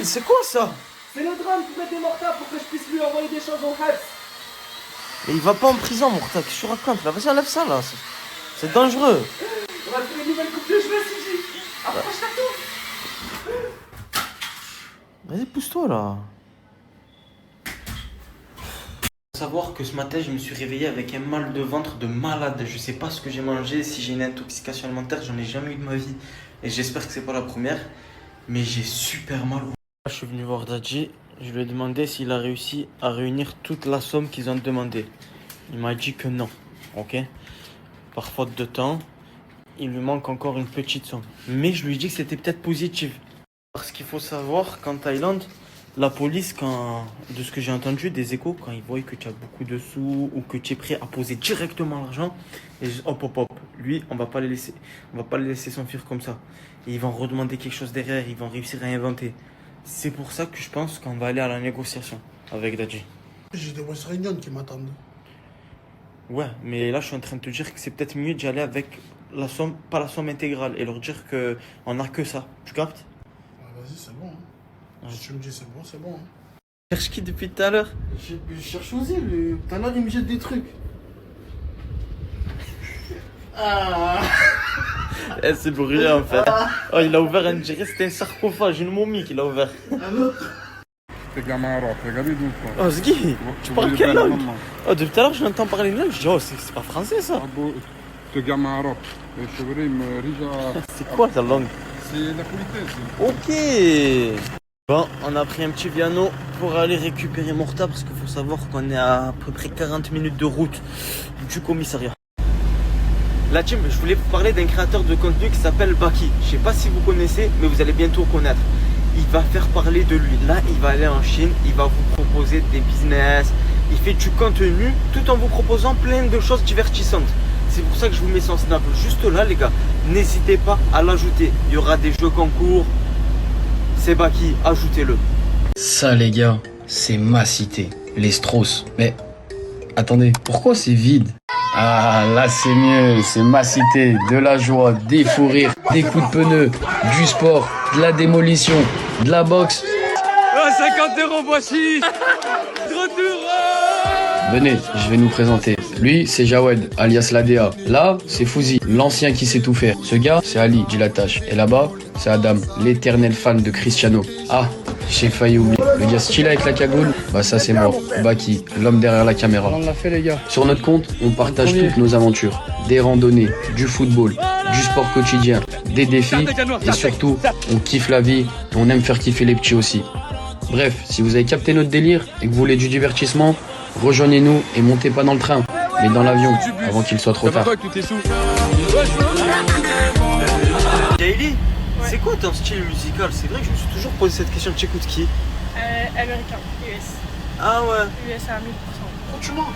C'est quoi ça? C'est le drone pour mettre des mortards pour que je puisse lui envoyer des choses en Habs. Mais il va pas en prison, Mourta, qu'est-ce que tu racontes là? Vas-y, enlève ça là. C'est dangereux. On va faire une nouvelle coupe de cheveux, Siji. Approche-toi tout. Vas-y, pousse-toi là. Faut savoir que ce matin, je me suis réveillé avec un mal de ventre de malade. Je sais pas ce que j'ai mangé, si j'ai une intoxication alimentaire, j'en ai jamais eu de ma vie. Et j'espère que c'est pas la première. Mais j'ai super mal. Je suis venu voir Dadji. Je lui ai demandé s'il a réussi à réunir toute la somme qu'ils ont demandé. Il m'a dit que non. Ok? Par faute de temps, il lui manque encore une petite somme. Mais je lui ai dit que c'était peut-être positif. Parce qu'il faut savoir qu'en Thaïlande, la police, de ce que j'ai entendu des échos, quand ils voient que tu as beaucoup de sous ou que tu es prêt à poser directement l'argent, et hop, lui, on va pas le laisser s'enfuir comme ça. Et ils vont redemander quelque chose derrière, ils vont réussir à inventer. C'est pour ça que je pense qu'on va aller à la négociation avec Dadji. J'ai des West Réunion qui m'attendent. Ouais, mais là je suis en train de te dire que c'est peut-être mieux d'y aller avec la somme, pas la somme intégrale, et leur dire que on a que ça. Tu captes? Vas-y, c'est bon. Hein. Si tu me dis c'est bon, c'est bon. Hein. Tu cherches qui depuis tout à l'heure? Je cherche aussi, lui. Tout à l'heure, il me jette des trucs. Ah. C'est brûlant en fait. Oh, il a ouvert un dirait c'était un sarcophage, une momie qu'il a ouvert. C'est gamin arabe, regardez d'où quoi. Oh Zgui, tu parles quelle langue? Oh, depuis tout à l'heure je l'entends parler une langue, je dis oh c'est pas français ça. C'est gamin arabe. Le chevalier me rija. C'est quoi ta langue? C'est la politesse. Ok. Bon, on a pris un petit piano pour aller récupérer Mourta parce qu'il faut savoir qu'on est à peu près 40 minutes de route du commissariat. La team, je voulais vous parler d'un créateur de contenu qui s'appelle Baki. Je sais pas si vous connaissez, mais vous allez bientôt connaître. Il va faire parler de lui. Là, il va aller en Chine, il va vous proposer des business. Il fait du contenu tout en vous proposant plein de choses divertissantes. C'est pour ça que je vous mets son snap juste là, les gars. N'hésitez pas à l'ajouter. Il y aura des jeux concours. C'est Baki, ajoutez-le. Ça, les gars, c'est ma cité, les Strauss. Mais attendez, pourquoi c'est vide? Ah, là c'est mieux, c'est ma cité, de la joie, des fous rires, des coups de pneus, du sport, de la démolition, de la boxe. Ah, 50 € voici. De retour. Venez, je vais nous présenter. Lui, c'est Jawed, alias Ladea. Là, c'est Fouzi, l'ancien qui sait tout faire. Ce gars, c'est Ali, dit la tâche. Et là-bas, c'est Adam, l'éternel fan de Cristiano. Ah, j'ai failli oublier. Le gars stylé avec la cagoule, bah ça c'est mort. Baki, l'homme derrière la caméra. On l'a fait, les gars. Sur notre compte, on partage toutes nos aventures. Des randonnées, du football, du sport quotidien, des défis. Et surtout, on kiffe la vie et on aime faire kiffer les petits aussi. Bref, si vous avez capté notre délire et que vous voulez du divertissement, rejoignez-nous et montez pas dans le train, mais dans l'avion, avant qu'il soit trop tard. Gaëli, c'est quoi ton style musical? C'est vrai que je me suis toujours posé cette question. Tu écoutes qui? Américain, US. Ah ouais. US à 1000%. Franchement.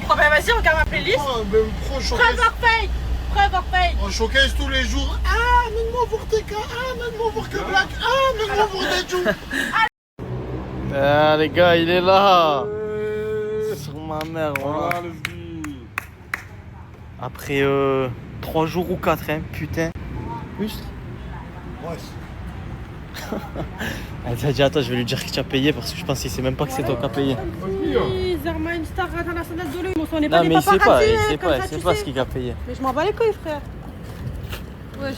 Oh bah vas-y, regarde ma playlist. Oh, ben, pro, Preuve showcase. or fake. Preuve or fake. On showcase tous les jours. Ah, mets-moi pour TK. Ah, mets-moi pour Black. Ah, mets-moi pour Dejou. Ah les gars, il est là. Sur ma mère, voilà. Voilà, le Zgui. Après 3 jours ou 4, hein, putain. Juste. Ouais. Attends, je vais lui dire que tu as payé parce que je pense qu'il sait même pas que c'est toi qui as payé. Oui, Zerma, une star internationale de l'œil. On n'est pas Non des mais il sait pas, paparazzi, il sait comme pas, ça, il sait tu pas sais. ce qu'il a payé. Mais je m'en bats les couilles, frère. Wesh.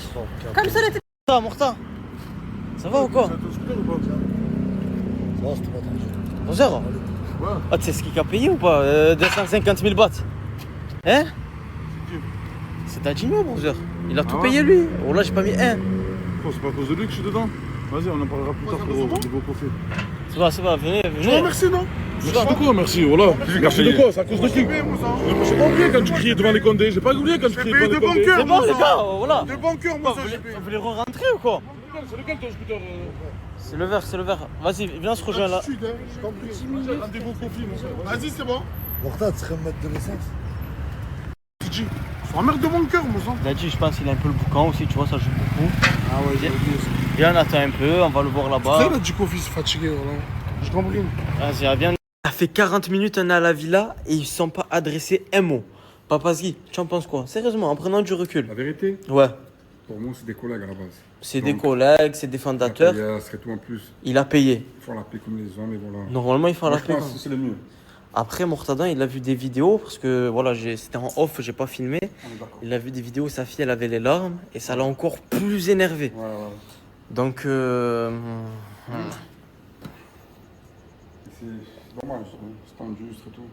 Comme ça, l'était. Morta, ça va ou quoi? Ça va, c'était pas tranquille. Bonjour. Ouais. Ah, tu sais ce qu'il a payé ou pas 250 000 bahts. Hein? C'est Tadjino, Bonjour. Il a tout payé lui. Oh là, j'ai pas mis un. Oh, c'est pas à cause de lui que je suis dedans. Vas-y, on en parlera plus tard pour de vos profils. C'est pas, venez, Je te remercie, non? Merci de quoi, merci, voilà. Merci de quoi? C'est à cause de qui? J'ai pas oublié quand tu criais devant les condés. J'ai pas oublié quand tu criais devant les condés. cœur. C'est bon les gars, voilà. De bon cœur, moi, ça, j'ai Vous payé. voulez re-rentrer ou quoi? C'est lequel ton scooter? C'est le verre, c'est le verre. Vas-y, viens se rejoindre là. Attitude, hein, j'ai compris. Rendez-vous au profil, mon frère. Vas-y, c'est bon. Morta, tu serais me mettre de l'essence. Titi, c'est un mec de bon cœur, moi, ça. Dadji, je pense qu'il a un peu le boucan aussi, tu vois, ça joue beaucoup. Ah ouais, j'ai oublié ça. Viens, on attend un peu, on va le voir Tu là-bas. sais, là, du coup, fils fatigué, voilà. J'ai compris. Vas-y, viens. Ça fait 40 minutes, on est à la villa et ils ne sont pas adressés un mot. Papa Zgui, tu en penses quoi? Sérieusement, en prenant du recul. La vérité, Ouais. Pour moi, c'est des collègues à la base. C'est des collègues, c'est des fondateurs. C'est tout en plus. Il a payé. Ils font la paix comme les hommes et voilà. Normalement, ils font la Moi, je paix. pense que c'est le mieux. Après, Mortada, il a vu des vidéos parce que voilà, c'était en off, j'ai pas filmé. On est d'accord. Il a vu des vidéos où sa fille, elle avait les larmes et ça l'a encore plus énervé. Ouais. Donc, C'est dommage, hein. C'est tendu, c'est tout.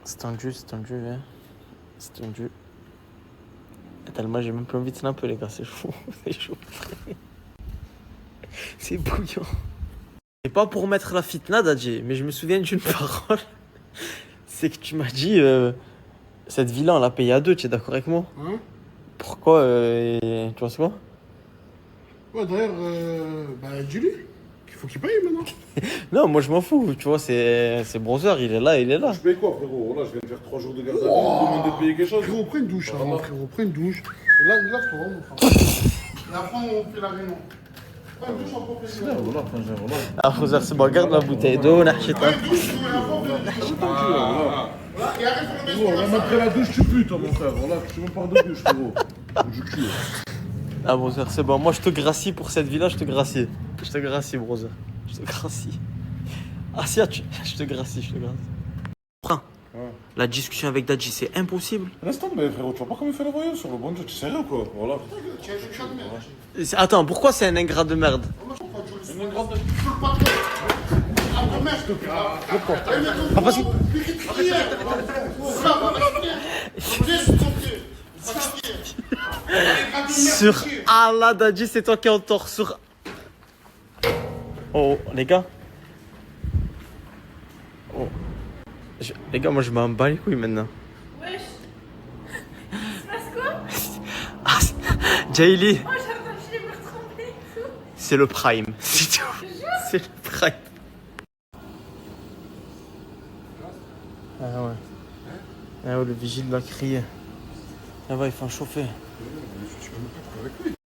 c'est tendu, hein. C'est tendu. Et tellement, j'ai même plus envie de snapper, les gars, c'est chaud. C'est chaud. C'est bouillant. C'est pas pour mettre la fitna, Dadji, mais je me souviens d'une parole. C'est que tu m'as dit, cette villa, on l'a payée à 2, tu es d'accord avec moi? Hein? Pourquoi tu vois ce quoi? Ouais, d'ailleurs, dis-lui qu'il faut qu'il paye maintenant. Non, moi je m'en fous, tu vois, c'est Brother, il est là. Je paye quoi, frérot? Là, je viens de faire 3 jours de garde à vue, demander de payer quelque chose. Frérot, prends une douche avant, frérot, prends une douche. Et là, toi, mon frère. Et après, on fait la réunion. Prends une douche en professionnel. Voilà. Ah, Brother, c'est bon, regarde la bouteille d'eau, on a acheté Prends une douche, et après, voilà, et arrête de le Gros, mettre même après la douche, tu pues, toi, mon frère. Voilà, tu me parles de douche, frérot. Je cul. Ah, Brother, c'est bon, moi je te gracie pour cette villa, je te gracie. Je te gracie, Brother. Je te gracie. Ah, si, je te gracie. Prends. Ouais. La discussion avec Dadji, c'est impossible. Reste tomber, frérot. Tu vois pas comment il fait le voyou sur le bon Dieu? Tu sais rien, quoi. Voilà. Tu as un chat de merde. Attends, pourquoi c'est un ingrat de merde? Ah, parce que... Sur Allah, Dadji, c'est toi qui es en tort. Sur... Oh, les gars. Oh. Les gars, moi je m'en bats les couilles maintenant. Wesh. Il se passe quoi? Ah, Jaylee, Oh, j'ai entendu les mains trembler et tout. c'est le prime. C'est tout. C'est le prime. Ah ouais. Ah ouais, le vigile va crier. Ah ouais, il faut en chauffer.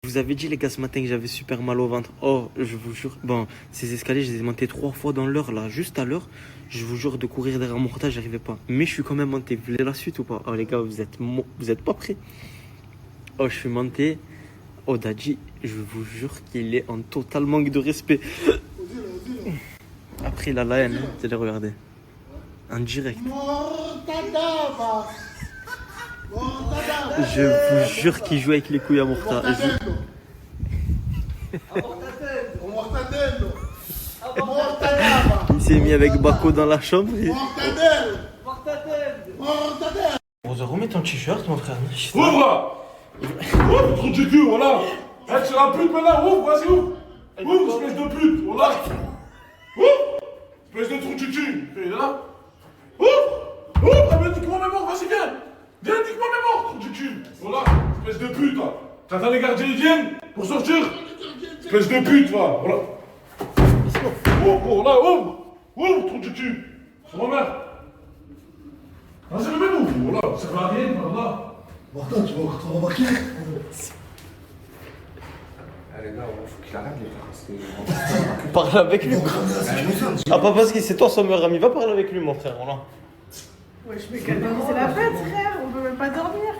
Je vous avais dit les gars ce matin que j'avais super mal au ventre. Oh, je vous jure. Bon, ces escaliers, je les ai montés 3 fois dans l'heure là, juste à l'heure. Je vous jure de courir derrière mon retard, j'arrivais pas. Mais je suis quand même monté. Vous voulez la suite ou pas? Oh les gars, vous êtes pas prêts? Oh, je suis monté. Oh Dadji, je vous jure qu'il est en total manque de respect. Après il a la haine, hein. Vous allez regarder. En direct. Je vous jure qu'il joue avec les couilles à Morta. Il s'est mis avec Bako dans la chambre. Rosa, remets ton t-shirt, mon frère. Ouvre! Ouvre, trou de cul, voilà! Eh, tu la pute maintenant, ouvre, vas-y, ouvre! Ouvre, espèce de pute, voilà! Ouvre! Espèce de trou de cul! Il est là? Ouvre! Ouvre! Ah, mais dis-moi mes morts, vas-y, viens! Viens, dis-moi mes morts, trou de cul! Voilà! Espèce de pute, là! T'attends les gardiens, ils viennent pour sortir? Espèce de pute, va! Voilà! Ouvre, là, ouvre! Ouvre, trou de cul! C'est ma mère! Ah, c'est le même ouvre, voilà! Ça va rien, voilà! Martin, tu vas encore te remarquer. Allez, là, faut qu'il arrête les frères. Parle avec lui. Ah, pas parce que c'est toi son meilleur ami. Va parler avec lui, mon frère. Voilà. Wesh, mais c'est la fête, frère. On peut même pas dormir.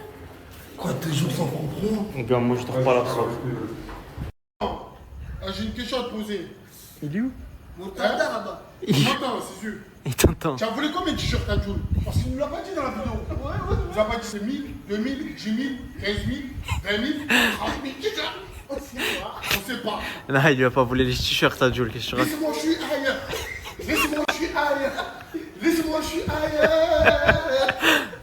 Quoi, tes jours sans comprendre? Gars, moi je dors pas la soirée. Ah, j'ai une question à te poser. Il est où? Mon tata là-bas. Attends, c'est sûr. Il t'entend. Tu as volé combien de t-shirts à Jules? Parce qu'il ne l'a pas dit dans la vidéo. Il nous a pas dit c'est 1000, 2000, 10 000, 15 000, 20 000, 30 000 t-shirts. On sait pas. Là, il lui a pas volé les t-shirts à Jules. Qu'est-ce que tu racontes? Laissez-moi, je suis ailleurs. Laissez-moi, je suis ailleurs. Laissez-moi, je suis ailleurs.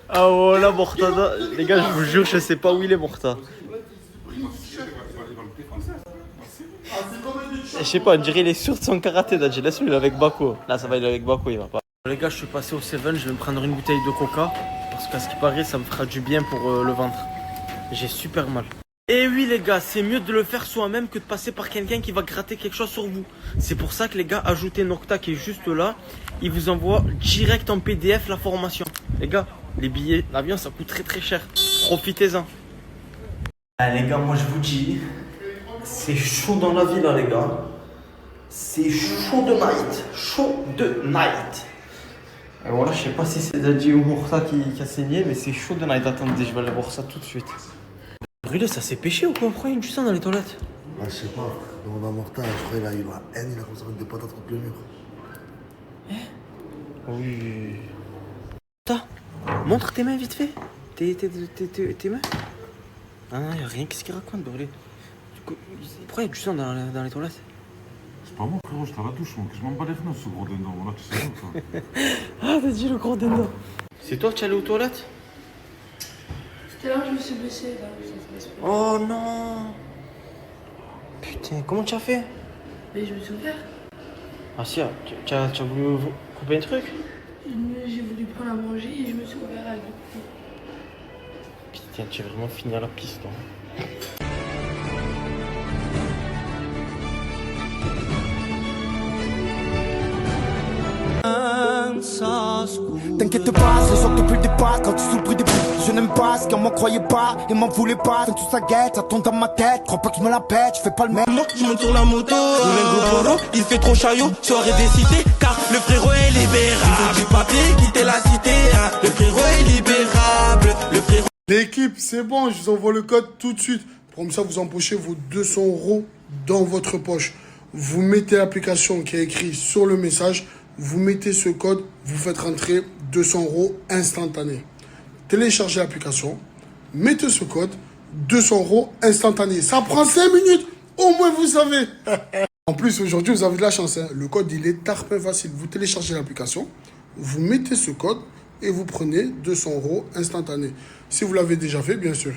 Ah, voilà, Mortada. Les gars, je vous jure, je sais pas où il est, Morta. Je sais pas, on dirait il est sûr de son karaté, Dadji. Laisse-le, il est avec Bako. Là, ça va, il est avec Bako, il va pas. Les gars, je suis passé au 7, je vais me prendre une bouteille de coca. Parce qu'à ce qui paraît, ça me fera du bien pour le ventre. J'ai super mal. Et oui, les gars, c'est mieux de le faire soi-même que de passer par quelqu'un qui va gratter quelque chose sur vous. C'est pour ça que les gars, ajoutez Nocta qui est juste là. Il vous envoie direct en PDF la formation. Les gars, les billets, l'avion, ça coûte très très cher. Profitez-en. Ah, les gars, moi je vous dis, c'est chaud dans la vie là, les gars. C'est chaud de night. Chaud de night. Et voilà, je sais pas si c'est Dadji ou Morta qui a saigné, mais c'est chaud de night. Attendez, je vais aller voir ça tout de suite. brûlé, ça s'est pêché ou quoi? Pourquoi il y a du sang dans les toilettes? Ah, je sais pas, frère. Dans Mortin, je crois qu'il a eu la haine, il a commencé à mettre des patates contre le mur. Oui. Attends, montre tes mains vite fait. Tes mains. Ah non, y'a rien. Qu'est-ce qu'il raconte, brûlé? Pourquoi il y a du sang dans les toilettes? C'est pas moi, frérot, j'étais à la douche, moi. Je m'en bats les fenêtres, ce gros dindon. Voilà, tu sais, quoi. Ah, t'as dit le gros dindon. C'est toi qui es allé aux toilettes? C'était là où je me suis blessé, là. Oh non. Putain, comment tu as fait? Mais je me suis ouvert. Ah si, tu as voulu couper un truc? J'ai voulu prendre à manger et je me suis ouvert avec le couteau. Putain, tu as vraiment fini à la piste, toi. T'inquiète pas, je sors depuis le départ. Quand tu sous le bruit des bouts, je n'aime pas ce qu'on m'en croyait pas et m'en voulait pas. Tout ça guette, ça tombe dans ma tête. Crois pas que je me la pète, je fais pas le même. Je monte sur la moto, il fait trop chaillot, soirée des cités, car le frérot est libérable. Du papier, quitter la cité, hein. Le frérot est libérable. Le frérot. L'équipe, c'est bon, je vous envoie le code tout de suite. Comme ça, vous empochez vos 200 € dans votre poche. Vous mettez l'application qui est écrite sur le message. Vous mettez ce code, vous faites rentrer 200 € instantané. Téléchargez l'application, mettez ce code, 200 € instantané. Ça prend 5 minutes, au moins vous savez. En plus, aujourd'hui, vous avez de la chance. Hein. Le code, il est tarpin facile. Vous téléchargez l'application, vous mettez ce code et vous prenez 200 € instantané. Si vous l'avez déjà fait, bien sûr,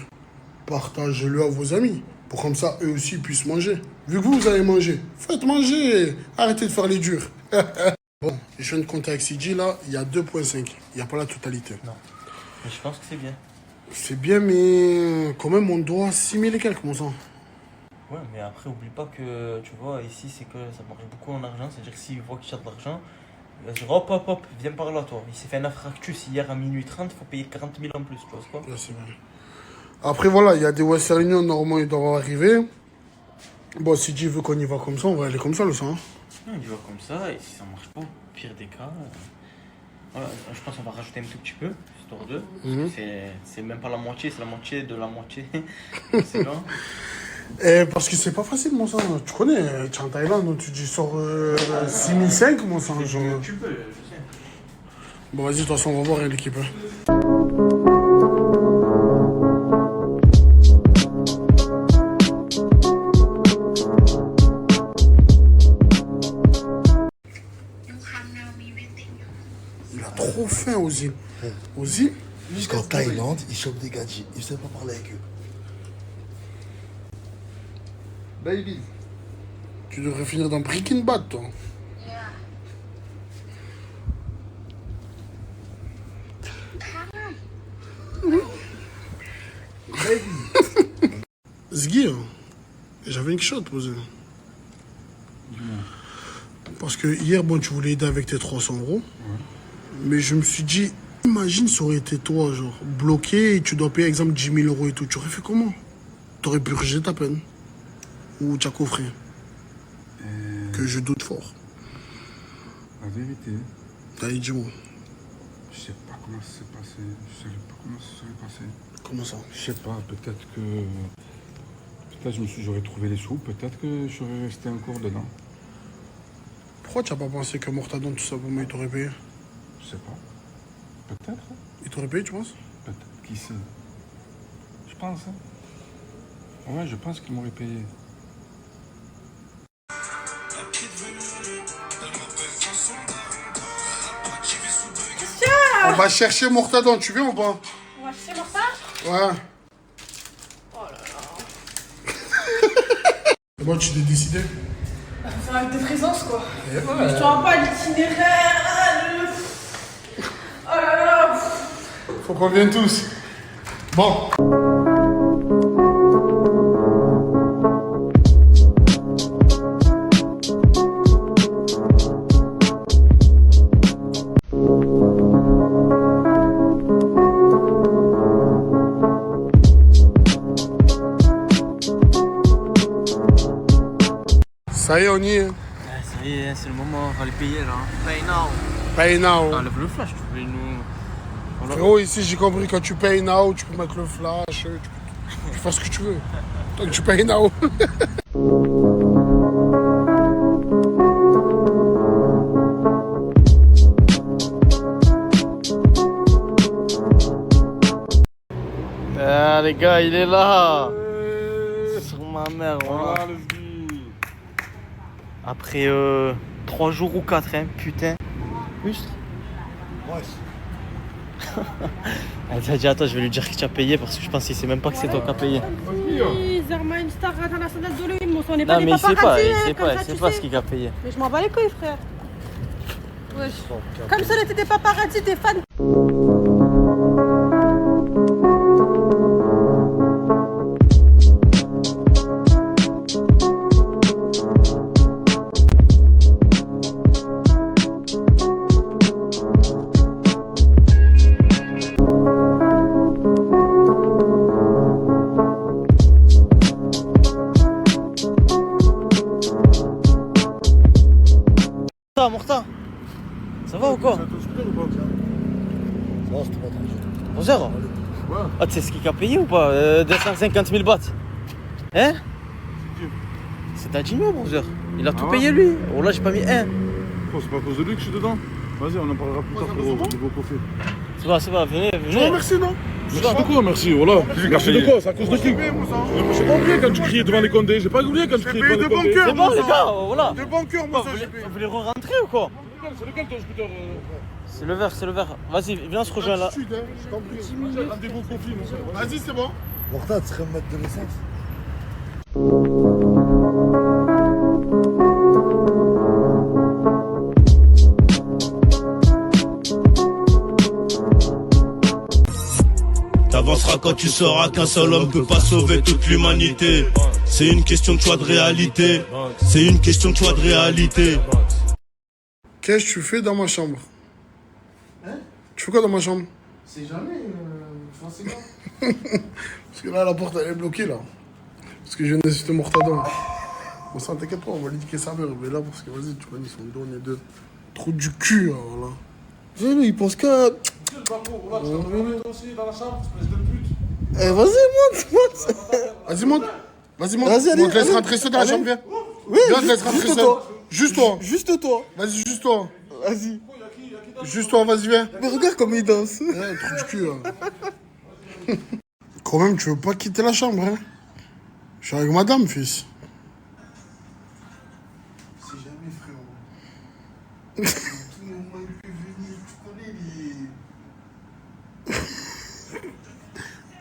partagez-le à vos amis. Pour comme ça, eux aussi puissent manger. Vu que vous allez manger, faites manger. Arrêtez de faire les durs. Bon, je viens de compter avec CJ, là, il y a 2,5. Il n'y a pas la totalité. Non. Mais je pense que c'est bien. C'est bien, mais quand même, on doit 6 000 et quelques, mon sang. Ouais, mais après, oublie pas que, tu vois, ici, c'est que ça marche beaucoup en argent. C'est-à-dire que s'il voit qu'il cherche de l'argent, il va se dire hop, viens par là, toi. Il s'est fait un fractus hier à minuit 30, il faut payer 40 000 en plus, tu vois, c'est quoi? Ouais, c'est vrai. Après, voilà, il y a des Western Union, normalement, ils doivent arriver. Bon, CJ veut qu'on y va comme ça, on va aller comme ça, le sang. On y va comme ça, et si ça marche pas, au pire des cas, voilà, je pense qu'on va rajouter un tout petit peu, histoire de. C'est même pas la moitié, c'est la moitié de la moitié. C'est long. Parce que c'est pas facile, mon sang. Tu connais, tu es en Thaïlande, tu dis sors 6 500, mon sang. Genre... Tu peux, je sais. Bon, vas-y, de toute façon, on va voir l'équipe. Il a trop faim, Ozzy. Ozzy? Jusqu'en Thaïlande, ils chopent des gadgets. Ils ne savent pas parler avec eux. Baby. Tu devrais finir dans Breaking Bad, toi. Zgui, j'avais une shot posée. Parce que hier, bon, tu voulais aider avec tes 300 €. Mais je me suis dit, imagine ça aurait été toi, genre, bloqué et tu dois payer, exemple, 10 000 € et tout. Tu aurais fait comment? Tu aurais purgé ta peine? Ou tu as coffré? Que je doute fort. La vérité, Allez, dis-moi. je sais pas comment ça s'est passé. Je sais pas comment ça serait passé. Comment ça? Je sais pas, peut-être que. Peut-être j'aurais trouvé les sous, peut-être que j'aurais resté encore dedans. Pourquoi tu n'as pas pensé que Mortadon, tout simplement, il t'aurait payé? Je sais pas. Peut-être. Il t'aurait payé, tu penses? Peut-être. Qui sait? Je pense. Hein. Ouais, je pense qu'il m'aurait payé. On va chercher Mortadon, tu viens ou pas? On va chercher Mortadon? Ouais. Oh là là. Et moi, tu t'es décidé? Faut faire avec tes présences, quoi. Et ouais. Mais tu vois pas l'itinéraire. Oh là là. Faut qu'on vienne tous. Bon. Ça y est, on y est. Ouais, ça y est, c'est le moment, on va les payer là. Pay now. Pay now. Enlève le flash, tu peux nous. Frérot, ici j'ai compris, quand tu payes now, tu peux mettre le flash. Tu fais ce que tu veux. Tant que tu payes Nao. Ah les gars, il est là. Sur ma mère, voilà. Après 3 jours ou 4, hein, putain. Juste. Ouais. Elle t'a dit attends, je vais lui dire que tu as payé parce que je pense qu'il sait même pas que c'est toi qui as payé. Oui, Zerma, une star internationale de l'humour. On n'est pas Non des mais il sait pas, paparazzi, il sait comme pas, ça, il sait tu pas sais. ce qu'il a payé. Mais je m'en bats les couilles, frère. Wesh. Comme si on était des paparazzi, des fans. Morta, ça va ou quoi? Ça va, c'était pas tranquille. Bonjour. Ah, tu sais ce qu'il a payé ou pas 250 000 bahts. Hein? C'est Tadjino, Bonjour. Il a tout payé lui. Oh là, j'ai pas mis un. C'est pas à cause de lui que je suis dedans. Vas-y, on en parlera plus tard pour niveau café. C'est pas, venez. Je te remercie, non? Merci de quoi, merci, voilà. Merci de quoi? C'est à cause de qui? J'ai pas oublié quand tu criais devant les condés. J'ai pas oublié quand tu criais devant les condés. C'est bon, les gars, voilà. Des banqueurs, moi, ça, j'ai payé. Vous voulez re-rentrer ou quoi? C'est lequel ton scooter? C'est le verre. Vas-y, viens, on se rejoint là. Je t'en prie. Rendez-vous au conflit, mon frère. Vas-y, c'est bon. Morta, tu serais me mettre de l'essence? T'avanceras quand tu sauras qu'un seul homme peut pas sauver toute l'humanité. C'est une question de choix de réalité. C'est une question de choix de réalité. Qu'est-ce que tu fais dans ma chambre? Hein? Tu fais quoi dans ma chambre? C'est jamais, je sais pas. Parce que là, la porte, elle est bloquée, là. Parce que je viens d'insulter Mortadon. Bon, ça, t'inquiète pas, on va lui dire sa mère. Mais là, parce que, vas-y, tu connais son dos, on est deux. Trop du cul, hein, voilà. Lui, il pense que... Eh, vas-y, monte. Vas-y, monte. Vas-y, allez, On te laisse allez. rentrer seul dans la chambre, viens. Oui, Viens, on te laisse rentrer juste seul. toi. Juste toi. Juste toi. Vas-y, juste toi. Vas-y. Juste toi, vas-y, viens. Mais regarde comme il danse. Eh, trou du cul, hein. Quand même, tu veux pas quitter la chambre, hein? Je suis avec madame, fils. C'est jamais, frérot. Tout le monde peut venir, tu connais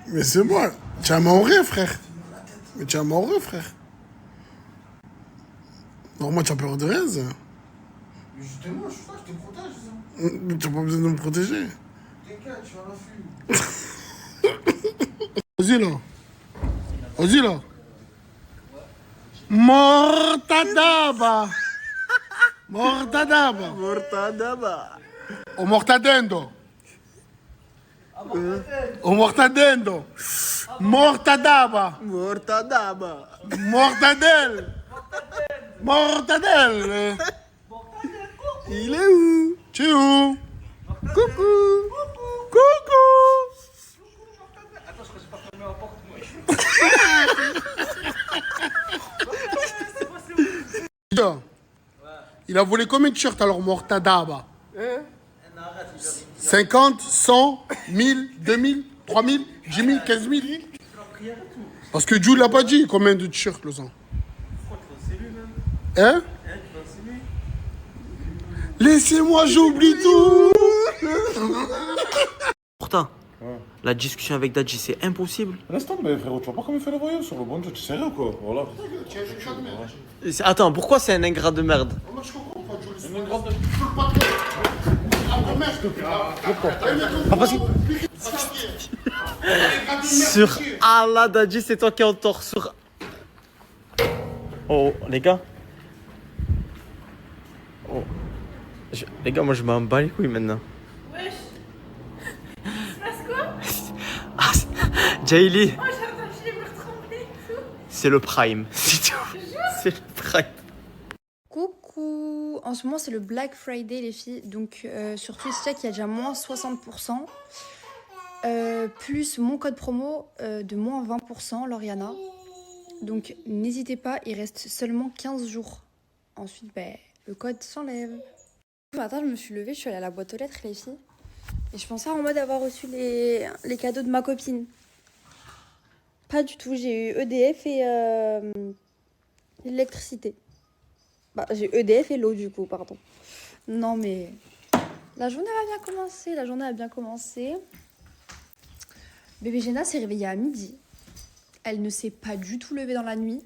les. Mais c'est moi. Tu as mon rêve, frère. Mais tu as mon rêve, frère. Normalement, tu as peur de rien. Mais justement, je suis là, je te protège, ça. Mais tu n'as pas besoin de me protéger. T'inquiète, tu vas la fuir. Vas-y, là. Vas-y, là. Mortadaba. Mortadaba. Mortadaba. O mortadendo. O mortadendo. Mortadaba. Mortadaba. Mortadelle. Mortadelle. Il est où? Tu es où? Coucou. Coucou. Il a volé combien de t-shirts alors, Mortadaba? 50, 100, 1000, 2000, 3000, 10 000, 15 000? Parce que Jules l'a pas dit combien de t-shirts, le sang. Hein? Laissez-moi, j'oublie tout. Pourtant, la discussion avec Dadji, c'est impossible. Laisse tomber, frérot. Tu vois pas comment il fait le voyou sur le bon jeu? Tu sais rien, quoi. Voilà. Attends, pourquoi c'est un ingrat de merde? Ah, parce que... Sur Allah, Dadji, c'est toi qui es en tort. Sur... Oh, les gars. Oh. Les gars, moi je m'en bats les couilles maintenant. Wesh. Il se passe quoi? Ah, Jaylee, Oh, j'ai me retrembler et tout. c'est le prime. C'est tout. C'est le prime. Coucou. En ce moment c'est le Black Friday les filles, donc sur Twitch Check il y a déjà moins 60%. plus mon code promo de moins 20%, Lauriana. Donc n'hésitez pas, il reste seulement 15 jours. Ensuite, le code s'enlève. Ce matin, je me suis levée, je suis allée à la boîte aux lettres, les filles. Et je pensais en mode avoir reçu les cadeaux de ma copine. Pas du tout, j'ai eu EDF et l'électricité. J'ai eu EDF et l'eau du coup, pardon. Non mais la journée a bien commencé, Bébé Jenna s'est réveillée à midi. Elle ne s'est pas du tout levée dans la nuit.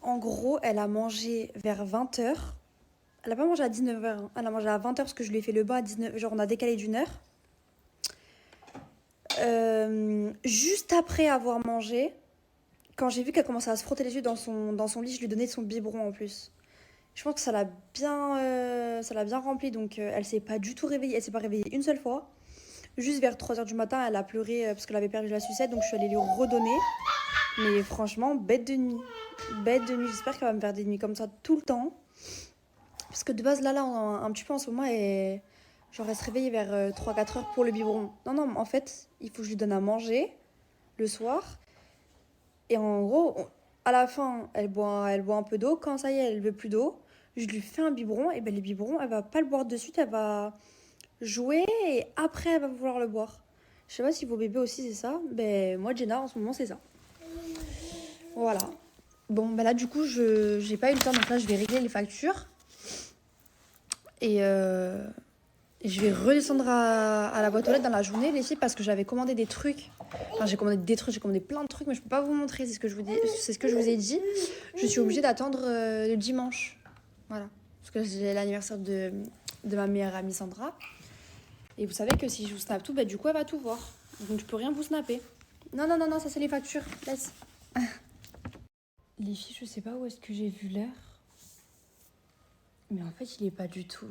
En gros, elle a mangé vers 20h. Elle n'a pas mangé à 19h. Hein. Elle a mangé à 20h parce que je lui ai fait le bain à 19h. Genre, on a décalé d'une heure. Juste après avoir mangé, quand j'ai vu qu'elle commençait à se frotter les yeux dans son lit, je lui donnais son biberon en plus. Je pense que ça l'a bien rempli. Donc, elle s'est pas du tout réveillée. Elle s'est pas réveillée une seule fois. Juste vers 3h du matin, elle a pleuré parce qu'elle avait perdu la sucette. Donc, je suis allée lui redonner. Mais franchement, bête de nuit. Bête de nuit. J'espère qu'elle va me faire des nuits comme ça tout le temps. Parce que de base, là, un petit peu en ce moment, elle se réveille vers 3-4 heures pour le biberon. Non, en fait, il faut que je lui donne à manger le soir. Et en gros, à la fin, elle boit un peu d'eau. Quand ça y est, elle veut plus d'eau, je lui fais un biberon. Et les biberons, elle va pas le boire de suite, elle va jouer et après, elle va vouloir le boire. Je sais pas si vos bébés aussi, c'est ça. Moi, Jenna, en ce moment, c'est ça. Voilà. Bon, là, du coup, j'ai pas eu le temps. Donc là, je vais régler les factures. Et je vais redescendre à la boîte aux lettres dans la journée, les filles, parce que j'avais commandé des trucs. Enfin, j'ai commandé plein de trucs, mais je peux pas vous montrer, c'est ce que je vous ai dit. Je suis obligée d'attendre le dimanche. Voilà. Parce que c'est l'anniversaire de ma meilleure amie Sandra. Et vous savez que si je vous snap tout, du coup, elle va tout voir. Donc, je peux rien vous snapper. Non, ça, c'est les factures. Laisse. Les filles, je sais pas où est-ce que j'ai vu l'heure. Mais en fait, il est pas du tout...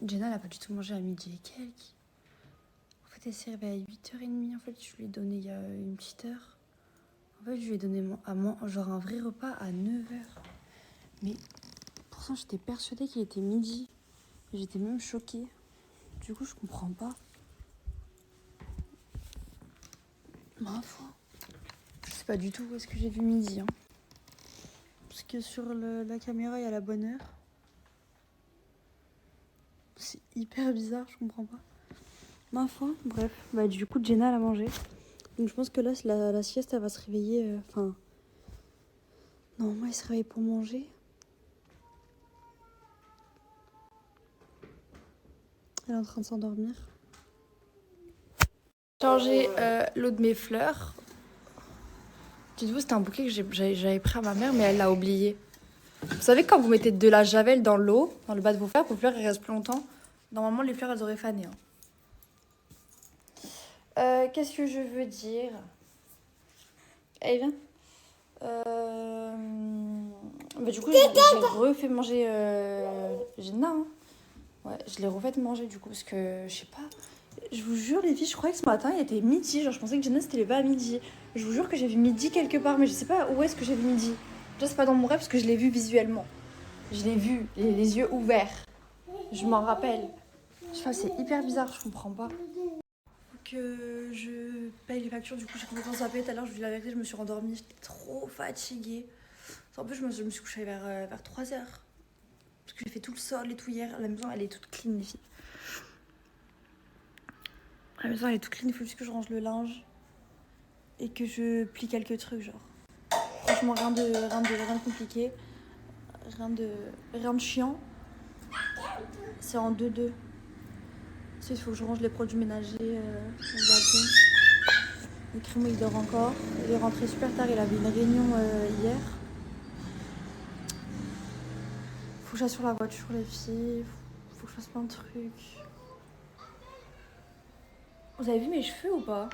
Jenna, elle a pas du tout mangé à midi et quelques. En fait, elle s'est réveillée à 8h30. En fait, je lui ai donné il y a une petite heure. En fait, je lui ai donné genre un vrai repas à 9h. Mais pourtant, j'étais persuadée qu'il était midi. J'étais même choquée. Du coup, je comprends pas. Ma foi. Je sais pas du tout où est-ce que j'ai vu midi. Hein. Parce que sur la caméra, il y a la bonne heure. C'est hyper bizarre, je comprends pas. Ma foi, bref. Du coup, Jenna, elle a mangé. Donc je pense que là, la sieste, elle va se réveiller... Normalement, elle se réveille pour manger. Elle est en train de s'endormir. J'ai changé l'eau de mes fleurs. Dites-vous, c'était un bouquet que j'avais pris à ma mère, mais elle l'a oublié. Vous savez, quand vous mettez de la javel dans l'eau, dans le bas de vos fleurs elles restent plus longtemps. Normalement, les fleurs, elles auraient fané. Hein. Qu'est-ce que je veux dire? Allez, viens. Du coup, j'ai refait manger Jenna. Hein. Ouais, je l'ai refait manger du coup, parce que, je sais pas... Je vous jure, les filles, je croyais que ce matin, il était midi. Genre, je pensais que Jenna s'était levée à midi. Je vous jure que j'ai vu midi quelque part, mais je sais pas où est-ce que j'ai vu midi. Déjà, c'est pas dans mon rêve, parce que je l'ai vu visuellement. Je l'ai vu, les yeux ouverts. Je m'en rappelle. Je sais pas, c'est hyper bizarre, je comprends pas. Faut que je paye les factures, du coup, j'ai complètement zappé. Tout à l'heure, je vous dis la vérité, je me suis rendormie. J'étais trop fatiguée. En plus, je me suis couchée vers 3h. Parce que j'ai fait tout le sol et tout hier. La maison, elle est toute clean, les filles. La maison elle est toute clean, il faut juste que je range le linge et que je plie quelques trucs, genre. Franchement, rien de compliqué, rien de chiant. C'est en 2-2. Ensuite, il faut que je range les produits ménagers au balcon. Le Crimo, il dort encore. Il est rentré super tard, il avait une réunion hier. Faut que j'assure la voiture, les filles. Faut que je fasse plein de trucs. Vous avez vu mes cheveux ou pas?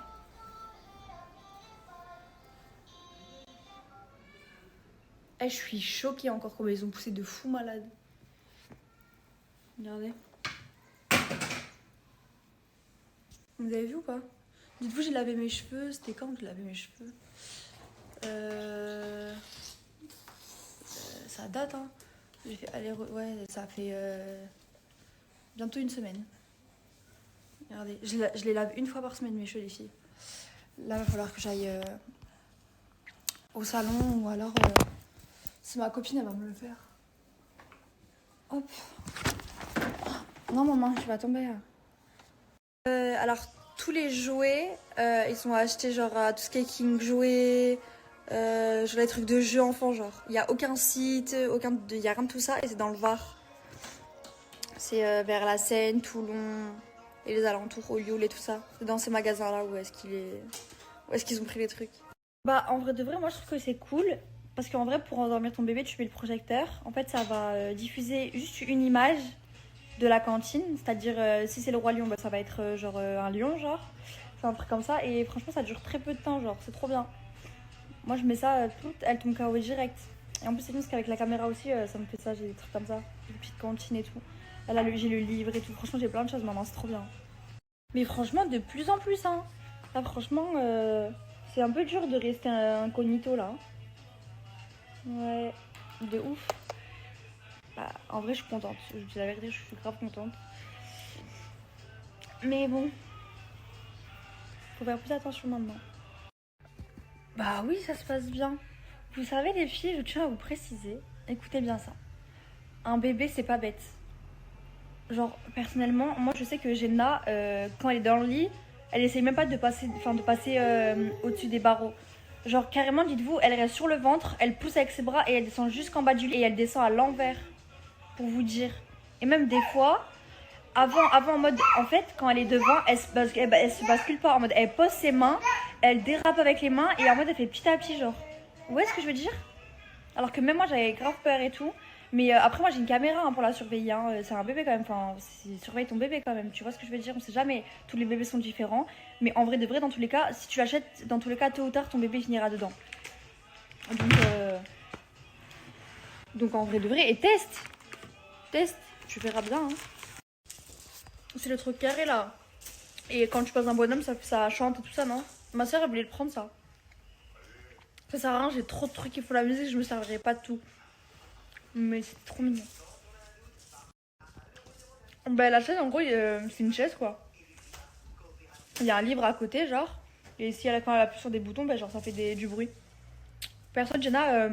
Je suis choquée encore comme ils ont poussé de fou malade. Regardez. Vous avez vu ou pas? Dites-vous, j'ai lavé mes cheveux. C'était quand que j'ai lavé mes cheveux? Ça date, hein. J'ai fait aller... Ouais, ça fait bientôt une semaine. Regardez, je les lave une fois par semaine mes cheveux les filles. Là il va falloir que j'aille au salon ou alors si ma copine elle va me le faire. Hop. Non maman, je vais tomber. Alors tous les jouets, ils sont achetés genre à tout ce qui est King Jouets, genre les trucs de jeux enfants genre. Il n'y a aucun site, il n'y a rien de tout ça et c'est dans le Var. C'est vers la Seine, Toulon et les alentours, Olioul et tout ça. C'est dans ces magasins là où est-ce qu'ils ont pris les trucs. Bah en vrai de vrai moi je trouve que c'est cool. Parce qu'en vrai pour endormir ton bébé tu mets le projecteur. En fait ça va diffuser juste une image de la cantine, c'est-à-dire si c'est le roi lion, bah, ça va être genre un lion, genre c'est un truc comme ça et franchement ça dure très peu de temps, genre c'est trop bien. Moi je mets ça, elle tombe KO direct. Et en plus c'est bien parce qu'avec la caméra aussi ça me fait ça, j'ai des trucs comme ça, des petites cantines et tout. Là j'ai le livre et tout, franchement j'ai plein de choses maintenant, c'est trop bien. Mais franchement de plus en plus hein, là franchement c'est un peu dur de rester incognito là. Ouais, de ouf. Bah, en vrai, je suis contente. Je dis la vérité, je suis grave contente. Mais bon, faut faire plus attention maintenant. Bah oui, ça se passe bien. Vous savez les filles, je tiens à vous préciser, écoutez bien ça. Un bébé, c'est pas bête. Genre, personnellement, moi je sais que Jenna, quand elle est dans le lit, elle essaye même pas de passer au-dessus des barreaux. Genre carrément, dites-vous, elle reste sur le ventre, elle pousse avec ses bras et elle descend jusqu'en bas du lit et elle descend à l'envers, pour vous dire. Et même des fois, avant en mode, en fait, quand elle est devant, elle se bascule pas, en mode, elle pose ses mains, elle dérape avec les mains et en mode, elle fait petit à petit, genre. Vous voyez ce que je veux dire? Alors que même moi, j'avais grave peur et tout. Mais après, moi, j'ai une caméra hein, pour la surveiller. Hein. C'est un bébé quand même. Enfin, surveille ton bébé quand même. Tu vois ce que je veux dire? On sait jamais. Tous les bébés sont différents. Mais en vrai de vrai, dans tous les cas, si tu l'achètes, dans tous les cas, tôt ou tard, ton bébé finira dedans. Donc en vrai de vrai, et teste. Tu verras bien. Hein. C'est le truc carré là. Et quand tu passes un bonhomme, ça chante et tout ça, non? Ma soeur, elle voulait le prendre ça. Ça sert à rien, j'ai trop de trucs, il faut la musique, je me servirai pas de tout. Mais c'est trop mignon. Bah la chaise en gros c'est une chaise quoi. Il y a un livre à côté genre. Et si quand elle appuie sur des boutons, bah genre ça fait du bruit. Personne, Jenna,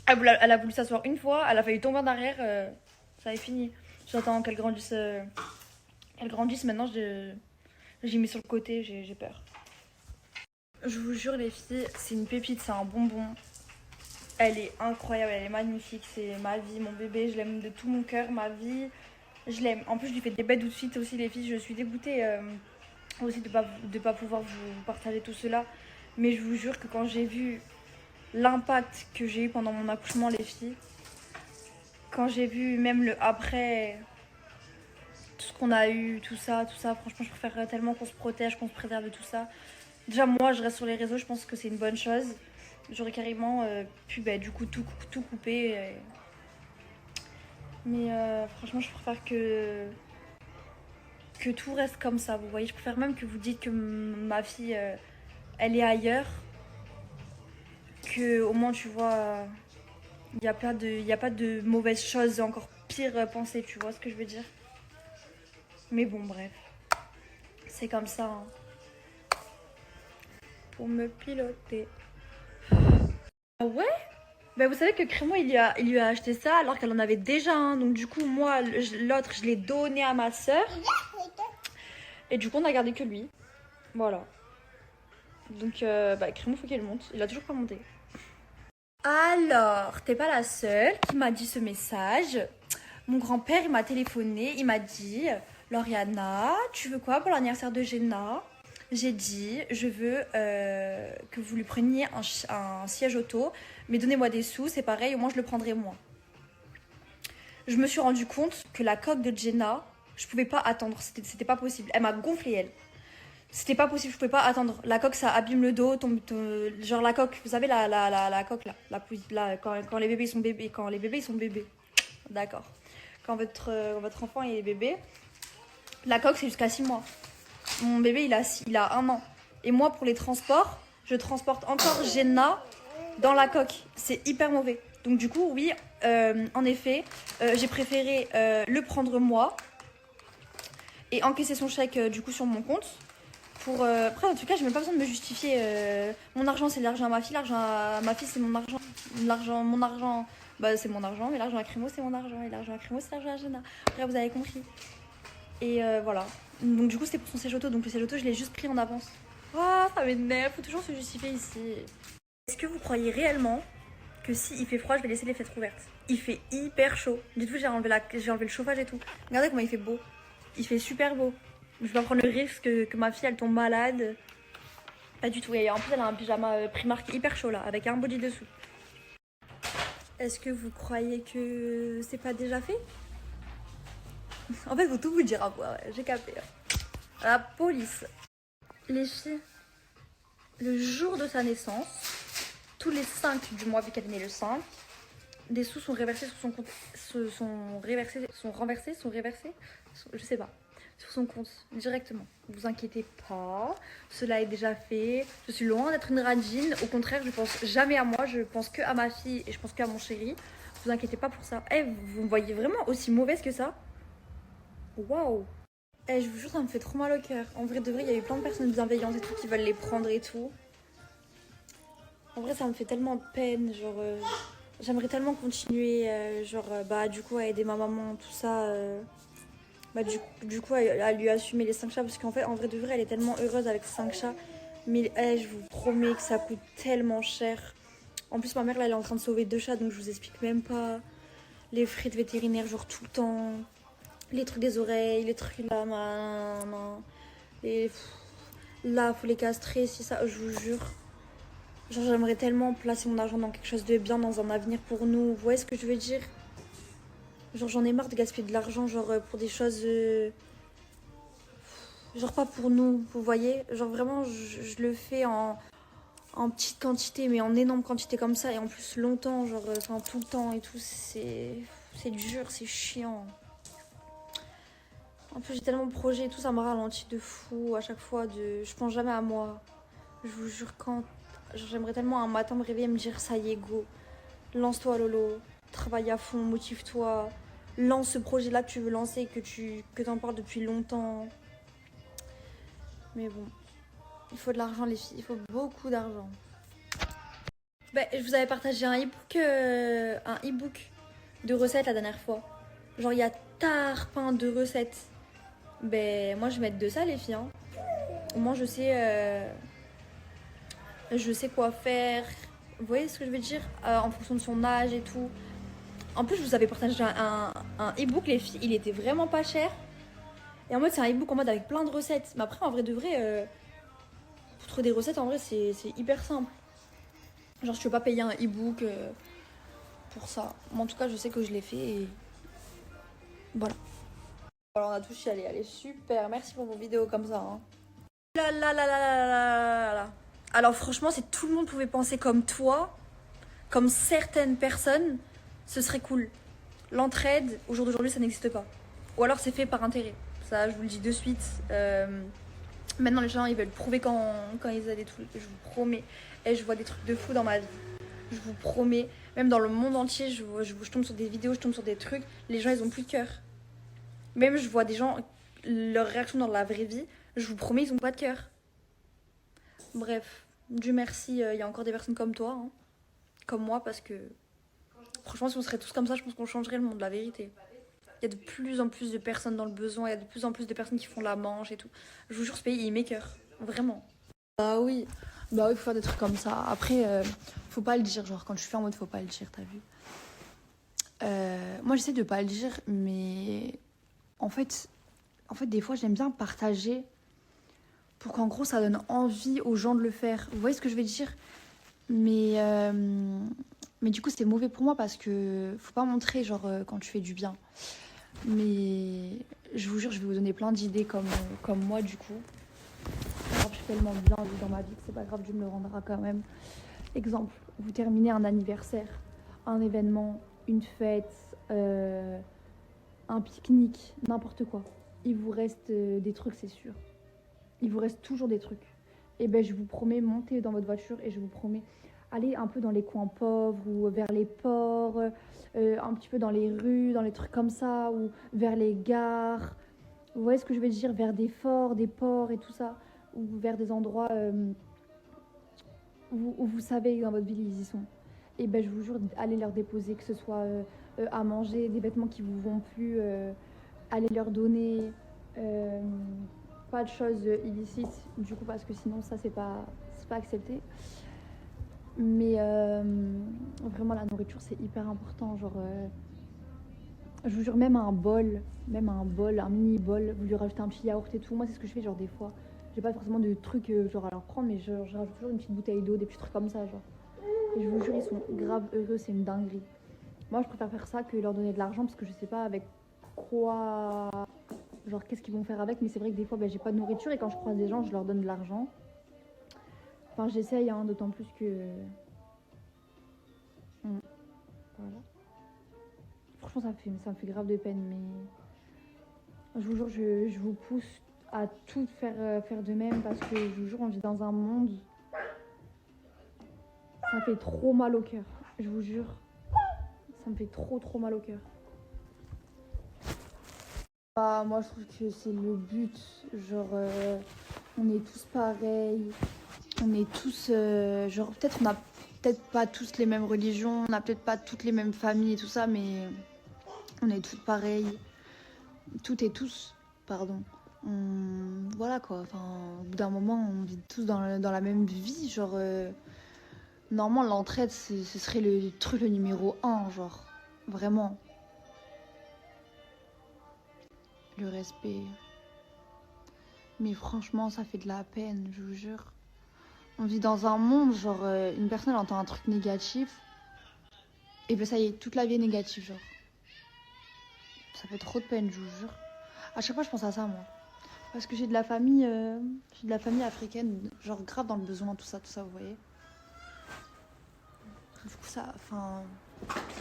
elle a voulu s'asseoir une fois, elle a failli tomber en arrière, ça est fini. J'attends qu'elle grandisse. Elle grandisse maintenant, j'ai mis sur le côté, j'ai peur. Je vous jure les filles, c'est une pépite, c'est un bonbon. Elle est incroyable, elle est magnifique, c'est ma vie, mon bébé, je l'aime de tout mon cœur, ma vie, je l'aime. En plus, je lui fais des bêtes tout de suite aussi, les filles, je suis dégoûtée aussi de pas pouvoir vous partager tout cela. Mais je vous jure que quand j'ai vu l'impact que j'ai eu pendant mon accouchement, les filles, quand j'ai vu même le après, tout ce qu'on a eu, tout ça, franchement, je préfère tellement qu'on se protège, qu'on se préserve de tout ça. Déjà, moi, je reste sur les réseaux, je pense que c'est une bonne chose. J'aurais carrément pu du coup tout couper. Mais franchement, je préfère que tout reste comme ça. Vous voyez, je préfère même que vous dites que ma fille, elle est ailleurs. Que au moins, tu vois, il n'y a pas de mauvaises choses, encore pire pensées, tu vois ce que je veux dire. Mais bon, bref. C'est comme ça. Hein. Pour me piloter. Ah ouais? Bah vous savez que Crémo il lui a acheté ça alors qu'elle en avait déjà un. Donc du coup moi l'autre je l'ai donné à ma soeur. Et du coup on a gardé que lui. Voilà. Donc Crémo faut qu'elle monte. Il a toujours pas monté. Alors t'es pas la seule qui m'a dit ce message. Mon grand-père il m'a téléphoné. Il m'a dit Lauriana tu veux quoi pour l'anniversaire de Jenna? J'ai dit, je veux que vous lui preniez un siège auto, mais donnez-moi des sous, c'est pareil, au moins je le prendrai moi. Je me suis rendu compte que la coque de Jenna, je pouvais pas attendre, c'était pas possible. Elle m'a gonflé, elle. C'était pas possible, je pouvais pas attendre. La coque, ça abîme le dos, genre la coque, vous savez, la coque là, quand les bébés sont bébés, ils sont bébés. D'accord. Quand votre enfant est bébé, la coque, c'est jusqu'à 6 mois. Mon bébé, il a 1 an. Et moi, pour les transports, je transporte encore Jenna dans la coque. C'est hyper mauvais. Donc du coup, oui, en effet, j'ai préféré le prendre moi. et encaisser son chèque du coup sur mon compte. Pour, après, en tout cas, j'ai même pas besoin de me justifier. Mon argent, c'est l'argent à ma fille. L'argent à ma fille, c'est mon argent. Mon argent, bah, c'est mon argent. Mais l'argent à Crémo, c'est mon argent. Et l'argent à Crémo, c'est l'argent à Jana. Après, vous avez compris. Et voilà. Donc, du coup, c'était pour son siège auto. Donc, le siège auto, je l'ai juste pris en avance. Ah, ça m'énerve. Faut toujours se justifier ici. Est-ce que vous croyez réellement que s'il fait froid, je vais laisser les fenêtres ouvertes? Il fait hyper chaud. Dites-vous, j'ai enlevé le chauffage et tout. Regardez comment il fait beau. Il fait super beau. Je vais pas prendre le risque que ma fille elle tombe malade. Pas du tout. Et en plus elle a un pyjama Primark hyper chaud là, avec un body dessous. Est-ce que vous croyez que c'est pas déjà fait? En fait, faut tout vous dire à moi, ouais, j'ai capté. La police. Les filles, le jour de sa naissance, tous les 5 du mois, vu qu'elle est née le 5, des sous sont reversés sur son compte. Je sais pas. Sur son compte directement. Ne vous inquiétez pas, cela est déjà fait. Je suis loin d'être une radine. Au contraire, je pense jamais à moi. Je pense que à ma fille et je pense qu'à mon chéri. Ne vous inquiétez pas pour ça. Eh, vous me voyez vraiment aussi mauvaise que ça? Waouh. Eh, je vous jure, ça me fait trop mal au cœur. En vrai de vrai, il y a eu plein de personnes bienveillantes et tout qui veulent les prendre et tout. En vrai, ça me fait tellement de peine. Genre, j'aimerais tellement continuer. Bah, du coup, à aider ma maman, tout ça. Bah, du coup, à lui assumer les 5 chats. Parce qu'en fait, en vrai de vrai, elle est tellement heureuse avec 5 chats. Mais je vous promets que ça coûte tellement cher. En plus, ma mère, là, elle est en train de sauver 2 chats. Donc, je vous explique même pas. Les frais de vétérinaire, genre tout le temps. Les trucs des oreilles, les trucs là, là, faut les castrer, si ça, je vous jure. Genre, j'aimerais tellement placer mon argent dans quelque chose de bien, dans un avenir pour nous. Vous voyez ce que je veux dire? Genre, j'en ai marre de gaspiller de l'argent, genre, pour des choses... genre, pas pour nous, vous voyez? Genre, vraiment, je le fais en petite quantité, mais en énorme quantité comme ça. Et en plus, longtemps, genre, enfin, tout le temps et tout, c'est dur, c'est chiant. En plus, j'ai tellement de projets et tout, ça me ralentit de fou à chaque fois. Je pense jamais à moi. Je vous jure, j'aimerais tellement un matin me réveiller et me dire ça y est, go. Lance-toi, Lolo. Travaille à fond, motive-toi. Lance ce projet-là que tu veux lancer, que t'en parles depuis longtemps. Mais bon, il faut de l'argent, les filles. Il faut beaucoup d'argent. Ben, je vous avais partagé un e-book de recettes la dernière fois. Genre, il y a tarpin de recettes. Ben, moi, je vais mettre de ça, les filles. Hein. Au moins, je sais quoi faire. Vous voyez ce que je veux dire? En fonction de son âge et tout. En plus, je vous avais partagé un e-book, les filles. Il était vraiment pas cher. Et en mode, c'est un e-book en mode avec plein de recettes. Mais après, en vrai de vrai, pour trouver des recettes, en vrai, c'est hyper simple. Genre, je peux pas payer un e-book pour ça. Mais en tout cas, je sais que je l'ai fait et voilà. Alors, on a tous chialé. Allez, super. Merci pour vos vidéos comme ça. Hein. Là. Alors, franchement, si tout le monde pouvait penser comme toi, comme certaines personnes, ce serait cool. L'entraide, au jour d'aujourd'hui, ça n'existe pas. Ou alors, c'est fait par intérêt. Ça, je vous le dis de suite. Maintenant, les gens, ils veulent prouver quand ils ont des trucs. Je vous promets. Et je vois des trucs de fou dans ma vie. Je vous promets. Même dans le monde entier, je tombe sur des vidéos, je tombe sur des trucs. Les gens, ils ont plus de cœur. Même, je vois des gens, leur réaction dans la vraie vie, je vous promets, ils ont pas de cœur. Bref, Dieu merci, il y a encore des personnes comme toi, hein, comme moi, parce que franchement, si on serait tous comme ça, je pense qu'on changerait le monde, la vérité. Il y a de plus en plus de personnes dans le besoin, il y a de plus en plus de personnes qui font la manche et tout. Je vous jure, ce pays, il m'écoeure, vraiment. Bah oui, il faut faire des trucs comme ça. Après, faut pas le dire, genre quand je suis en mode faut pas le dire, t'as vu. Moi, j'essaie de pas le dire, mais en fait, des fois, j'aime bien partager pour qu'en gros, ça donne envie aux gens de le faire. Vous voyez ce que je veux dire? Mais du coup, c'est mauvais pour moi parce que faut pas montrer, genre, quand tu fais du bien. Mais je vous jure, je vais vous donner plein d'idées comme moi, du coup. Alors, je suis tellement bien dans ma vie que c'est pas grave, Dieu me le rendra quand même. Exemple, vous terminez un anniversaire, un événement, une fête, un pique-nique, n'importe quoi. Il vous reste des trucs, c'est sûr. Il vous reste toujours des trucs. Et ben, je vous promets, montez dans votre voiture et je vous promets, allez un peu dans les coins pauvres ou vers les ports, un petit peu dans les rues, dans les trucs comme ça, ou vers les gares. Vous voyez ce que je veux dire? Vers des forts, des ports et tout ça. Ou vers des endroits où vous savez que dans votre ville ils y sont. Et ben je vous jure, allez leur déposer, que ce soit à manger, des vêtements qui vous vont plus, allez leur donner. Pas de choses illicites, du coup, parce que sinon ça c'est pas accepté. Mais vraiment la nourriture c'est hyper important. Genre, je vous jure, même un bol, un mini bol, vous lui rajoutez un petit yaourt et tout. Moi c'est ce que je fais, genre des fois. J'ai pas forcément de trucs genre à leur prendre, mais je rajoute toujours une petite bouteille d'eau, des petits trucs comme ça, genre. Et je vous jure, ils sont grave heureux, c'est une dinguerie. Moi je préfère faire ça que leur donner de l'argent, parce que je sais pas avec quoi, genre qu'est-ce qu'ils vont faire avec. Mais c'est vrai que des fois ben, j'ai pas de nourriture, et quand je croise des gens je leur donne de l'argent. Enfin j'essaye, hein, d'autant plus que voilà. Franchement ça me fait grave de peine, mais je vous jure, je vous pousse à tout faire de même, parce que je vous jure, on vit dans un monde, ça fait trop mal au cœur, je vous jure, ça me fait trop mal au cœur. Moi je trouve que c'est le but, genre on est tous pareils, on est tous, genre peut-être on a peut-être pas tous les mêmes religions, on a peut-être pas toutes les mêmes familles et tout ça, mais on est toutes pareilles, toutes et tous, pardon. Voilà quoi, enfin au bout d'un moment on vit tous dans la même vie, genre normalement l'entraide ce serait le truc le numéro 1, genre vraiment. Le respect, mais franchement ça fait de la peine, je vous jure. On vit dans un monde, genre une personne entend un truc négatif et ben ça y est, toute la vie est négative, genre. Ça fait trop de peine, je vous jure. À chaque fois je pense à ça, moi. Parce que j'ai de la famille africaine, genre grave dans le besoin, tout ça, vous voyez. Du coup, ça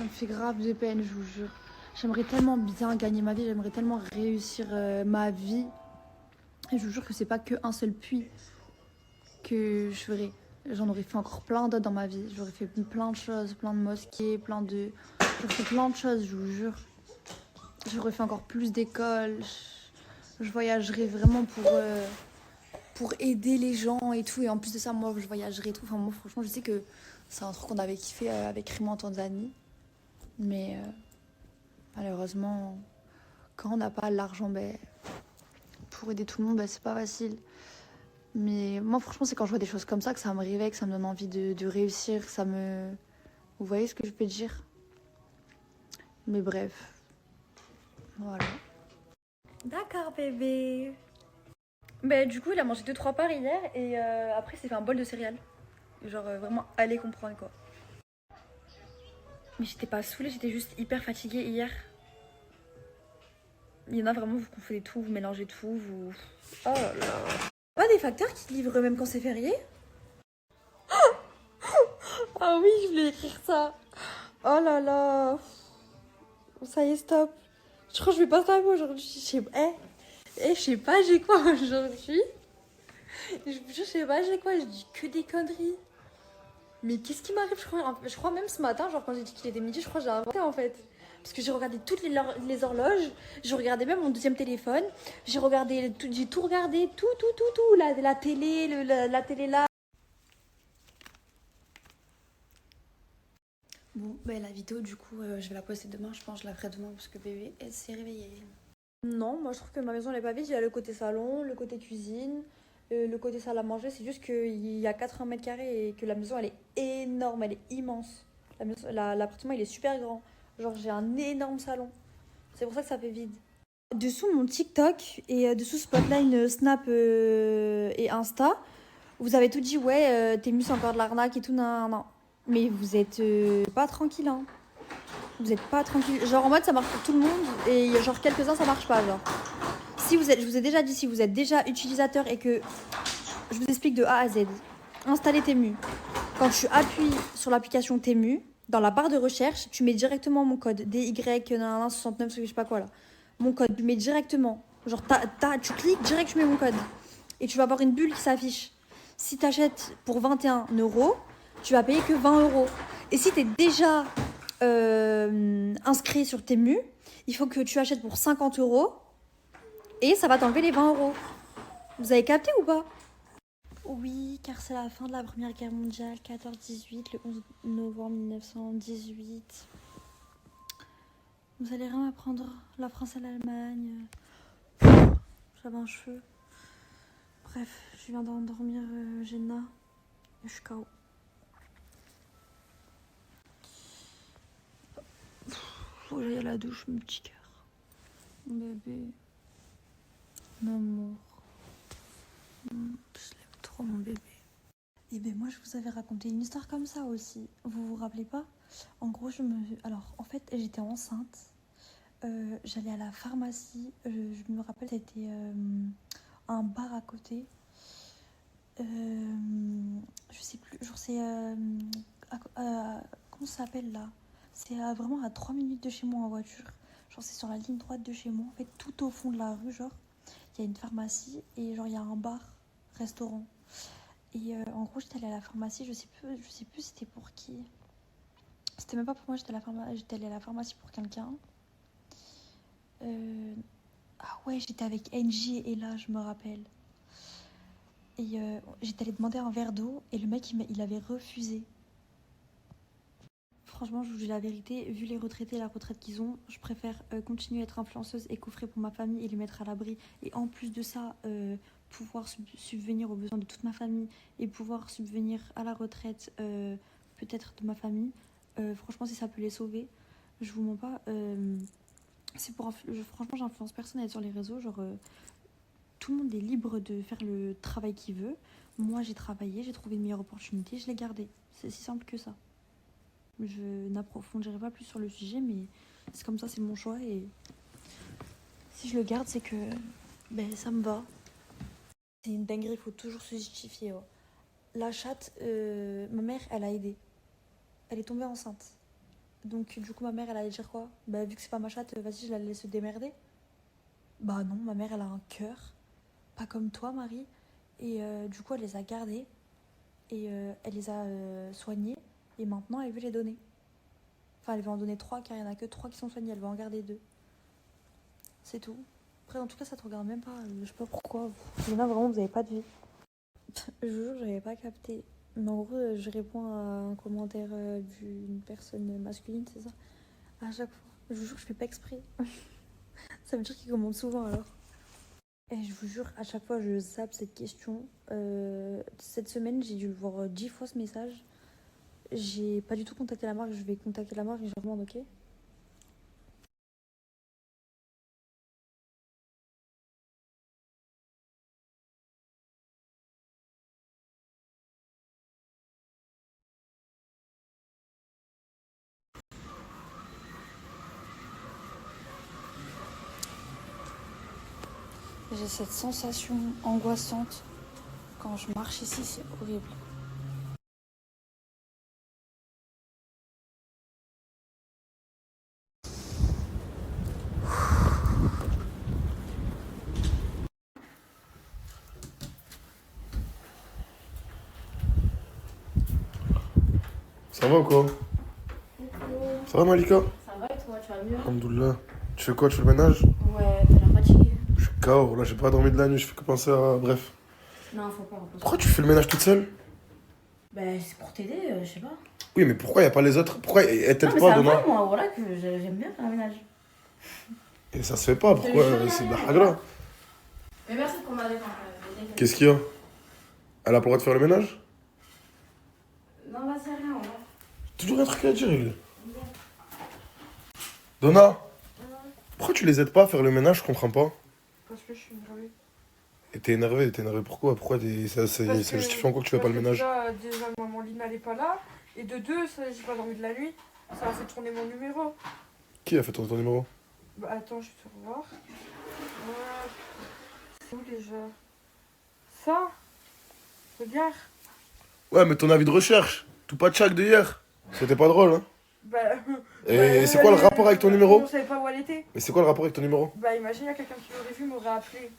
me fait grave de peine, je vous jure. J'aimerais tellement bien gagner ma vie, j'aimerais tellement réussir ma vie. Et je vous jure que c'est pas qu'un seul puits que je ferais. J'en aurais fait encore plein d'autres dans ma vie. J'aurais fait plein de choses, plein de mosquées, j'aurais fait plein de choses, je vous jure. J'aurais fait encore plus d'écoles. Je voyagerais vraiment pour aider les gens et tout. Et en plus de ça, moi, je voyagerais et tout. Enfin, moi, franchement, je sais que c'est un truc qu'on avait kiffé avec Rimo en Tanzanie. Mais malheureusement, quand on n'a pas l'argent pour aider tout le monde, c'est pas facile. Mais moi, franchement, c'est quand je vois des choses comme ça que ça me réveille, que ça me donne envie de réussir. Vous voyez ce que je peux dire? Mais bref. Voilà. D'accord bébé. Du coup il a mangé 2-3 parts hier et après il s'est fait un bol de céréales. Genre vraiment allez comprendre quoi. Mais j'étais pas saoulée, j'étais juste hyper fatiguée hier. Il y en a vraiment, vous confondez tout, vous mélangez tout, vous... Oh là là. Pas des facteurs qui livrent même quand c'est férié? Ah oui, je voulais écrire ça. Oh là là. Ça y est, stop. Je crois que je vais pas taper aujourd'hui. Je sais pas j'ai quoi aujourd'hui. Je sais pas j'ai quoi, je dis que des conneries. Mais qu'est-ce qui m'arrive? Je crois même ce matin, genre quand j'ai dit qu'il était midi, je crois que j'ai inventé en fait. Parce que j'ai regardé toutes les horloges, j'ai regardé même mon deuxième téléphone, j'ai tout regardé, tout, la télé, la télé là. Bon, la vidéo du coup, je vais la poster demain, je pense que je la ferai demain parce que bébé, elle s'est réveillée. Non, moi je trouve que ma maison elle est pas vide, il y a le côté salon, le côté cuisine, le côté salle à manger, c'est juste qu'il y a 80 mètres carrés et que la maison elle est énorme, elle est immense. L'appartement il est super grand. Genre j'ai un énorme salon. C'est pour ça que ça fait vide. Dessous mon TikTok et dessous Spotline, Snap et Insta, vous avez tout dit ouais, Temu c'est encore de l'arnaque et tout, non. Mais vous êtes pas tranquille, hein. Vous êtes pas tranquille. Genre en mode ça marche pour tout le monde et genre quelques-uns ça marche pas, genre. Je vous ai déjà dit, si vous êtes déjà utilisateur et que je vous explique de A à Z, installez Temu. Quand tu appuies sur l'application Temu, dans la barre de recherche, tu mets directement mon code DY69, je sais pas quoi là. Mon code, tu mets directement. Genre tu cliques, direct tu mets mon code. Et tu vas avoir une bulle qui s'affiche. Si tu achètes pour 21 €, tu vas payer que 20 €. Et si tu es déjà inscrit sur Temu, il faut que tu achètes pour 50 € Et ça va t'enlever les 20 euros. Vous avez capté ou pas? Oui, car c'est la fin de la Première Guerre mondiale, 14-18, le 11 novembre 1918. Vous allez rien apprendre, la France et l'Allemagne. J'avais un cheveu. Bref, je viens d'endormir Jenna. Et je suis KO. Faut que j'aille à la douche, mon petit cœur. Mon bébé. Mon amour. Je l'aime trop, mon bébé. Et ben moi, je vous avais raconté une histoire comme ça aussi. Vous vous rappelez pas? En gros, alors, en fait, j'étais enceinte. J'allais à la pharmacie. Je me rappelle, c'était un bar à côté. Je sais plus. Genre, c'est... comment ça s'appelle, là? C'est vraiment à 3 minutes de chez moi en voiture. Genre, c'est sur la ligne droite de chez moi. En fait, tout au fond de la rue, genre, il y a une pharmacie et genre, il y a un bar, restaurant. Et en gros, j'étais allée à la pharmacie, je sais plus c'était pour qui. C'était même pas pour moi, j'étais allée à la pharmacie pour quelqu'un. Ah ouais, j'étais avec NJ et là, je me rappelle. Et j'étais allée demander un verre d'eau et le mec, il avait refusé. Franchement, je vous dis la vérité, vu les retraités et la retraite qu'ils ont, je préfère continuer à être influenceuse et coffrer pour ma famille et les mettre à l'abri. Et en plus de ça, pouvoir subvenir aux besoins de toute ma famille et pouvoir subvenir à la retraite peut-être de ma famille. Franchement, si ça peut les sauver, je vous mens pas. Franchement, j'influence personne sur les réseaux. Genre, tout le monde est libre de faire le travail qu'il veut. Moi, j'ai travaillé, j'ai trouvé une meilleure opportunité, je l'ai gardée. C'est si simple que ça. Je n'approfondirai pas plus sur le sujet, mais c'est comme ça, c'est mon choix. Et si je le garde, c'est que ben, ça me va. C'est une dinguerie, il faut toujours se justifier. Oh. La chatte, ma mère, elle a aidé. Elle est tombée enceinte. Donc, du coup, ma mère, elle allait dire quoi? Bah, vu que c'est pas ma chatte, vas-y, je la laisse se démerder. Bah non, ma mère, elle a un cœur. Pas comme toi, Marie. Et du coup, elle les a gardées. Et elle les a soignées. Et maintenant, elle veut les donner. Enfin, elle veut en donner 3, car il n'y en a que 3 qui sont soignés. Elle veut en garder 2. C'est tout. Après, en tout cas, ça te regarde même pas. Je sais pas pourquoi. Mais là, vraiment, vous n'avez pas de vie. Je vous jure, j'avais pas capté. Mais en gros, je réponds à un commentaire d'une personne masculine, c'est ça? À chaque fois. Je vous jure, je fais pas exprès. Ça veut dire qu'il commente souvent, alors. Et je vous jure, à chaque fois, je zappe cette question. Cette semaine, j'ai dû le voir 10 fois, ce message. J'ai pas du tout contacté la marque, je vais contacter la marque et je leur demande, ok? J'ai cette sensation angoissante quand je marche ici, c'est horrible. Ça va ou quoi? Ça va Malika? Ça va et toi, tu vas mieux? Alhamdoulilah. Tu fais quoi? Tu fais le ménage? Ouais, t'as l'air fatiguée. Je suis KO, là j'ai pas dormi de la nuit, je fais que penser à... Bref. Non, faut pas reposer. Pourquoi tu fais le ménage toute seule? Bah, c'est pour t'aider, je sais pas. Oui, mais pourquoi y a pas les autres? Pourquoi elle t'aide Non, pas, mais Donna? c'est moi, voilà, que j'aime bien faire un ménage. Et ça se fait pas, pourquoi? C'est de la hagra. Mais merci pour m'aider quand même. Qu'est-ce qu'il y a? Elle a pas le droit de faire le ménage? Non, bah, c'est rien, ouais. Toujours un truc à dire, lui. Donna, pourquoi tu les aides pas à faire le ménage? Je comprends pas. Parce que je suis énervée. Et t'es énervé pourquoi? Pourquoi ça justifie en quoi que tu fais pas le ménage? Déjà, maman Lina elle est pas là. Et de deux, j'ai pas dormi de la nuit. Ça a fait tourner mon numéro. Qui a fait ton numéro? Bah attends, je vais te revoir. C'est où déjà? Ça? Regarde. Ouais, mais ton avis de recherche, tout pas de chaque de hier. C'était pas drôle, hein? Bah, Et c'est quoi le rapport avec ton numéro? On savait pas où elle était. Mais c'est quoi le rapport avec ton numéro? Bah imagine, il y a quelqu'un qui m'aurait vu, m'aurait appelé.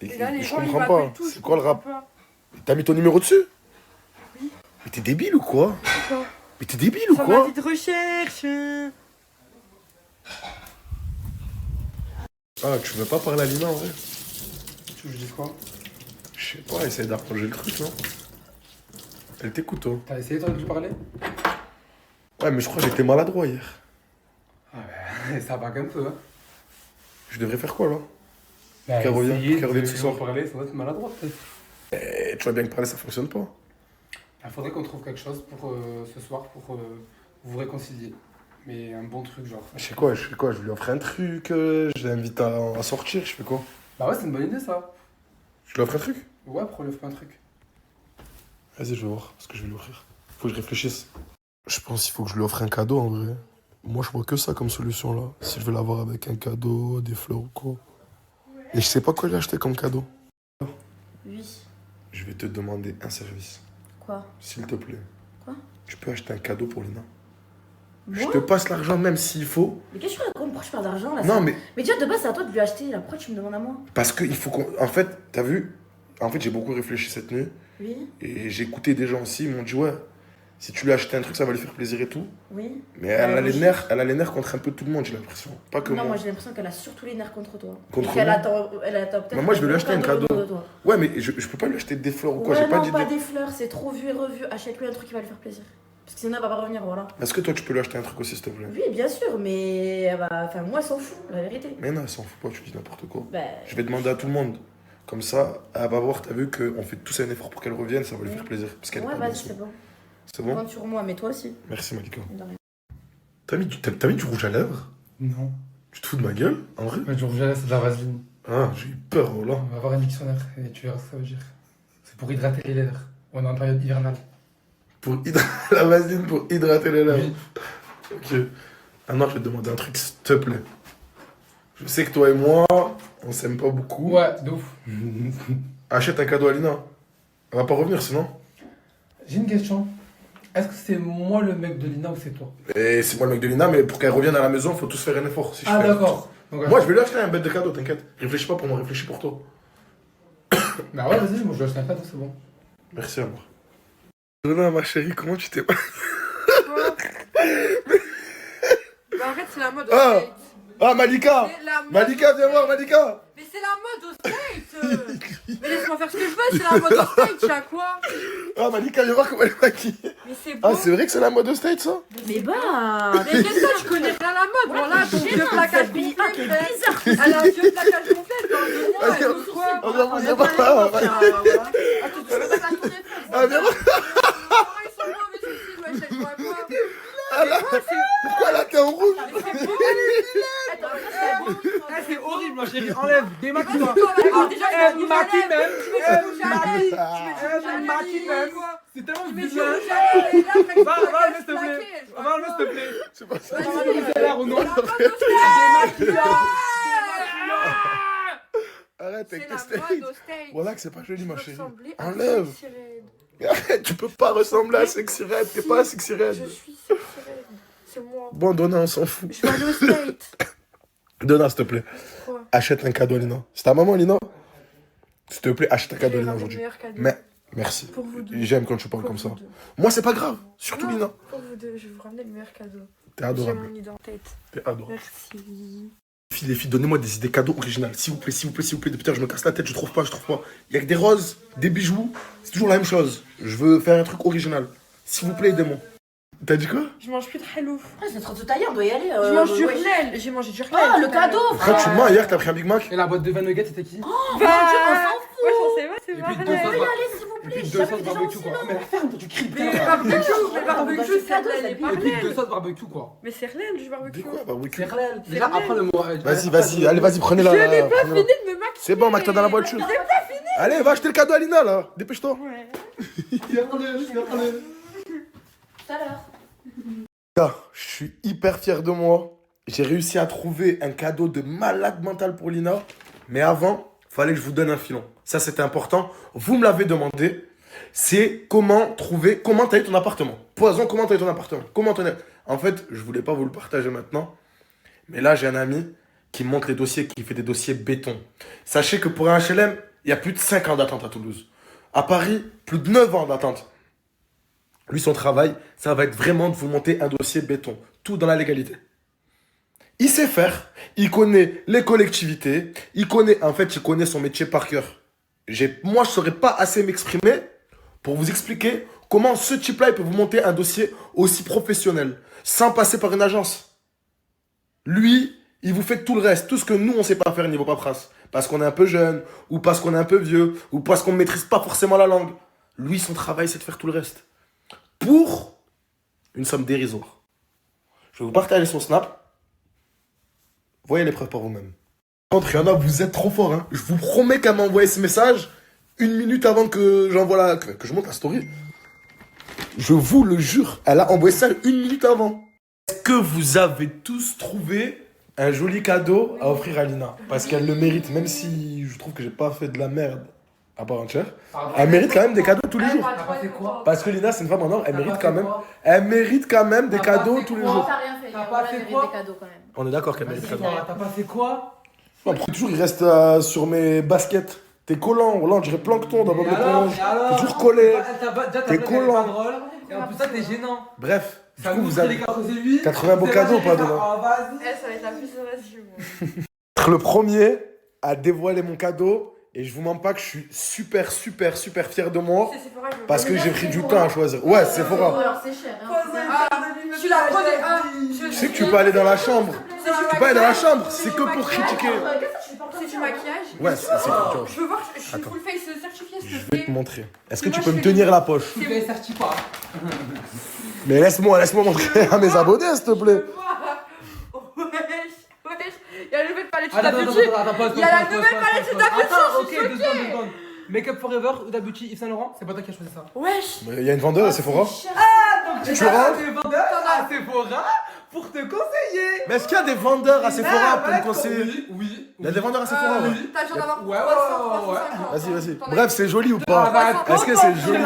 Et là, les je gens, ils comprends m'appellent pas. tous, C'est quoi le je comprends rapport? pas. T'as mis ton numéro dessus? Oui. Mais t'es débile ou quoi? Pourquoi? Mais t'es débile ou Sur quoi? ma vie de recherche. Ah, tu veux pas parler à Lina en vrai? Tu veux que je dise quoi? Je sais pas, essaye d'arranger le truc, non? Elle t'écoute, toi. T'as essayé toi de lui parler? Ouais, mais je crois que j'étais maladroit hier. Ah ouais, ça va qu'un peu, hein. Je devrais faire quoi, là? Bah, Qu'elle revienne ce soir. parler, ça va être maladroit peut-être. Eh, tu vois bien que parler, ça fonctionne pas. Il faudrait qu'on trouve quelque chose pour ce soir pour vous réconcilier. Mais un bon truc, genre. Je fais quoi? Je lui offre un truc, je l'invite à sortir, je fais quoi? Bah ouais, c'est une bonne idée ça. Je lui offre un truc? Ouais, pourquoi lui offre pas un truc? Vas-y, je vais voir ce que je vais lui offrir. Faut que je réfléchisse. Je pense qu'il faut que je lui offre un cadeau en vrai. Moi, je vois que ça comme solution là. Si je veux l'avoir avec un cadeau, des fleurs ou quoi. Et je sais pas quoi lui acheter comme cadeau. Oui. Je vais te demander un service. Quoi? S'il te plaît. Quoi? Tu peux acheter un cadeau pour Lina. Moi? Je te passe l'argent même s'il faut. Mais qu'est-ce que tu racontes? Pourquoi je parle d'argent là? Non, mais Mais déjà de base, c'est à toi de lui acheter. Là, pourquoi tu me demandes à moi? parce qu'il faut qu'on. En fait, t'as vu? En fait, j'ai beaucoup réfléchi cette nuit. Oui. Et j'ai écouté des gens aussi. Ils m'ont dit, ouais, si tu lui achètes un truc, ça va lui faire plaisir et tout. Oui. Mais elle a les nerfs contre un peu tout le monde, j'ai l'impression. Pas que Non, moi moi. j'ai l'impression qu'elle a surtout les nerfs contre toi. Contre Et qu'elle moi attend, elle attend peut-être. Mais moi, je vais lui acheter un cadeau. de toi. Ouais, mais je peux pas lui acheter des fleurs ou quoi, Ouais, j'ai pas non, dit pas des fleurs, c'est trop vu et revu. Achète-lui un truc qui va lui faire plaisir. Parce que sinon elle va pas revenir, voilà. Est-ce que toi, tu peux lui acheter un truc aussi, s'il te plaît? Oui, bien sûr, mais elle va... enfin, moi, elle s'en fout, la vérité. Mais non, elle s'en fout pas, tu dis n'importe quoi. Bah... Je vais demander à tout le monde. Comme ça, elle va voir, t'as vu qu'on fait tous un effort pour qu'elle revienne, ça va lui faire plaisir. Parce qu'elle est Ouais, pas vas-y, bien c'est bon. C'est bon? Compte sur moi, mais toi aussi. Merci, Malika. De rien. T'as mis du rouge à lèvres? Non. Tu te fous de ma gueule, en vrai? Mais du rouge à lèvres, c'est de la vaseline. Ah, j'ai eu peur, oh là. On va avoir un dictionnaire et tu verras ce que ça veut dire. C'est pour hydrater les lèvres. On est en période hivernale. La vaseline pour hydrater les lèvres. Oui. Ok. Maintenant, je vais te demander un truc, s'il te plaît. Je sais que toi et moi, on s'aime pas beaucoup. Ouais, de ouf. Achète un cadeau à Lina. Elle va pas revenir sinon. J'ai une question. Est-ce que c'est moi le mec de Lina ou c'est toi? Et c'est moi le mec de Lina, mais pour qu'elle revienne à la maison, faut tous faire un effort. Si je Ah fais- d'accord. Donc, Moi, je vais lui acheter un bête de cadeau, t'inquiète. Réfléchis pas pour moi, réfléchis pour toi. Bah ouais, vas-y, moi je vais acheter un cadeau, c'est bon. Merci, amour. Lina, ma chérie, comment tu t'es... Bah arrête, c'est la mode au Ah skate. Ah, Malika C'est la mode Malika, au viens voir, skate. Malika Mais c'est la mode au skate. Mais laisse-moi faire ce que je veux, c'est la mode au skate, tu as quoi? Ah, Malika, viens voir comment elle est maquillée. Mais c'est beau. Ah, c'est vrai que c'est la mode de state, ça? Mais bah... Mais qu'est-ce que tu connais pas la mode? Voilà, ton vieux plaquage gonflé. quel bizarre. Elle a un vieux plaquage gonflé, elle parle de moi, elle veut quoi? Ah, viens voir, viens voir. Attends, tu veux pas la tourner? Ah, viens voir. Ils sont mauvais ceux-ci, wesh, elle voit quoi? Ah, là, pourquoi là, t'es en rouge? C'est horrible, ma chérie, enlève, démaquille-toi. Déjà, Elle maquille même. Elle maquille même. C'est tellement bizarre. Va, enlève, s'il te plaît. Va, enlève, s'il te plaît. C'est pas ça. C'est l'air ou non? Arrête avec tes C'est steaks. la mode au skate. Voilà que c'est pas joli, ma Je chérie. ressemblais à Enlève. Sexy Red. Mais arrête, tu peux pas ressembler à Sexy Red. T'es pas Sexy Red. Je suis Sexy Red. C'est moi. Bon, Donna, on s'en fout. Je vais aller au skate. Donna, s'il te plaît. Quoi? Achète un cadeau à Lina. C'est ta maman, Lina? S'il te plaît, achète un cadeau à Lina J'ai aujourd'hui. le meilleur cadeau. Mais, merci. Pour vous deux. J'aime quand tu parles Pour comme ça. vous deux. Moi, c'est pas grave. Surtout Non, Lina. Pour vous deux, je vais vous ramener le meilleur cadeau. T'es J'ai adorable. mon identité. T'es adorable. Merci. Les filles, donnez-moi des idées cadeaux originales. S'il vous plaît, s'il vous plaît, s'il vous plaît. Depuis tard, je me casse la tête, je trouve pas. Il y a que des roses, des bijoux. C'est toujours la même chose. Je veux faire un truc original. S'il vous plaît, aidez-moi. T'as dit quoi? Je mange plus de halouf. Ah, c'est trop tout à l'heure, on doit y aller. Je mange du ouais. gnel. J'ai mangé du gnel. Ah, le tout à l'heure. cadeau, Frère, tu mens, hier, t'as pris un Big Mac? Et la boîte de 20 nuggets, c'était qui? Oh mon Dieu, on s'en fout. Moi, je sais pas, c'est Et puis vrai. deux sauces Oui, allez, s'il vous Et plaît. puis j'ai deux jamais sauces vu des gens barbecue, aussi quoi. longs. Mais la ferme, tu cries Mais putain. barbecue, mais bah, barbecue, c'est c'est cadeau, de c'est les bien. Et puis deux parler. sauces barbecue, quoi. Mais c'est rien du Dis barbecue. quoi, barbecue? C'est réel. C'est Déjà, réel. apprends le mot. Vas-y, allez, vas-y, prenez la. Je n'ai pas prenez-la. fini de me maquiller. C'est bon, Mac, t'es dans la voiture. J'ai pas fini. Allez, va acheter le cadeau à Lina, là. Dépêche-toi. Ouais. Tout à l'heure. Ah, je suis hyper fier de moi. J'ai réussi à trouver un cadeau de malade mental pour Lina. Mais avant, fallait que je vous donne un filon. Ça, c'était important. Vous me l'avez demandé. C'est comment t'as eu ton appartement. Poison, comment t'as eu ton appartement? En fait, je voulais pas vous le partager maintenant. Mais là, j'ai un ami qui monte les dossiers, qui fait des dossiers béton. Sachez que pour un HLM, il y a plus de 5 ans d'attente à Toulouse. À Paris, plus de 9 ans d'attente. Lui, son travail, ça va être vraiment de vous monter un dossier béton. Tout dans la légalité. Il sait faire. il connaît les collectivités, il connaît son métier par cœur. Moi, je ne saurais pas assez m'exprimer pour vous expliquer comment ce type-là, il peut vous monter un dossier aussi professionnel, sans passer par une agence. Lui, il vous fait tout le reste, tout ce que nous, on ne sait pas faire niveau paperasse. Parce qu'on est un peu jeune, ou parce qu'on est un peu vieux, ou parce qu'on ne maîtrise pas forcément la langue. Lui, son travail, c'est de faire tout le reste. Pour une somme dérisoire. Je vais vous partager son snap. Voyez les preuves par vous-même. Par contre, Rihanna, vous êtes trop fort. Hein. Je vous promets qu'elle m'a envoyé ce message 1 minute avant que que je monte la story. Je vous le jure, elle a envoyé ça 1 minute avant. Est-ce que vous avez tous trouvé un joli cadeau à offrir à Lina? Parce qu'elle le mérite, même si je trouve que j'ai pas fait de la merde à part entière. Elle mérite quand même des cadeaux tous les jours. Parce que Lina, c'est une femme en or, elle mérite quand même des cadeaux tous les jours. T'as rien fait. T'as pas fait quoi? Des cadeaux quand même. On est d'accord qu'elle mérite des cadeaux. T'as pas fait quoi? Après, toujours, il reste sur mes baskets. T'es collant, voilà, on dirait plancton dans Bob l'éponge. T'es toujours collé. T'es collant. Et en plus, ça, t'es gênant. Bref, du Ça coup, vous vous avez 80 80 beaux cadeaux ou pas dedans? Oh, vas-y. Ça va être la plus heureuse. Être le premier à dévoiler mon cadeau. Et je vous mens pas que je suis super fier de moi. Parce que j'ai pris du temps à choisir. Ouais, c'est Sephora. Alors c'est cher. Tu la prenais. Tu sais que tu peux aller dans la chambre. Tu peux aller dans la chambre, c'est que pour critiquer. C'est du maquillage. Ouais, c'est pour Je veux voir, je suis full face certifiée, s'il te Je vais plaît. te montrer. Est-ce que tu peux me tenir la poche? Tu fais certi pas. Mais laisse-moi montrer à mes abonnés, s'il te plaît. Il y a la nouvelle palette Huda Beauty. Il y a la nouvelle palette Huda Beauty. Attends, ok, 2 secondes. Make-up Forever, Huda Beauty, Yves Saint Laurent, c'est pas toi qui as choisi ça. Wesh. Il y a une vendeuse à Sephora. Ah, donc tu rentres des vendeurs à Sephora pour te conseiller. Mais est-ce qu'il y a des vendeurs à Sephora pour me conseiller? Oui. Il y a des vendeurs à Sephora, ouais. T'as genre d'avoir Ouais. 300, Vas-y. Bref, c'est joli ou pas? Est-ce que c'est joli?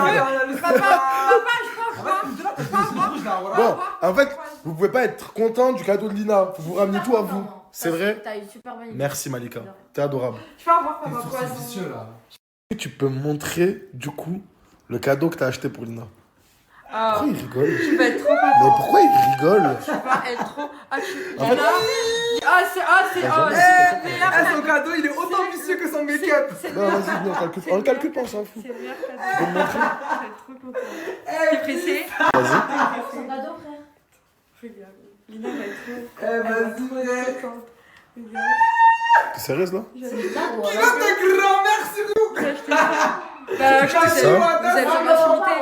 Bon, en fait, vous pouvez pas être content du cadeau de Lina. Faut vous ramener tout à vous. C'est vrai? T'as une super bonne idée. Merci Malika. T'es adorable. Je peux avoir papa C'est vicieux là. Tu peux me montrer, du coup, le cadeau que t'as acheté pour Lina? Pourquoi il rigole? Tu vas être trop Mais content. pourquoi il rigole? Tu vas être trop. Ah, En fait- Son cadeau, il est autant vicieux que son make-up. Non, vas-y, on le calcule pas, on s'en fout. C'est le meilleur cadeau. Tu peux me montrer? Je vais être trop content. T'es pressé? Vas-y. Son cadeau, frère. Regarde. Lina va être trop. Vas-y, frère. Regarde. T'es sérieuse là? C'est le cadeau. Qui va ta grand-mère sur nous? J'ai acheté ça. Bah, acheté quand ça vous avez besoin d'intimité.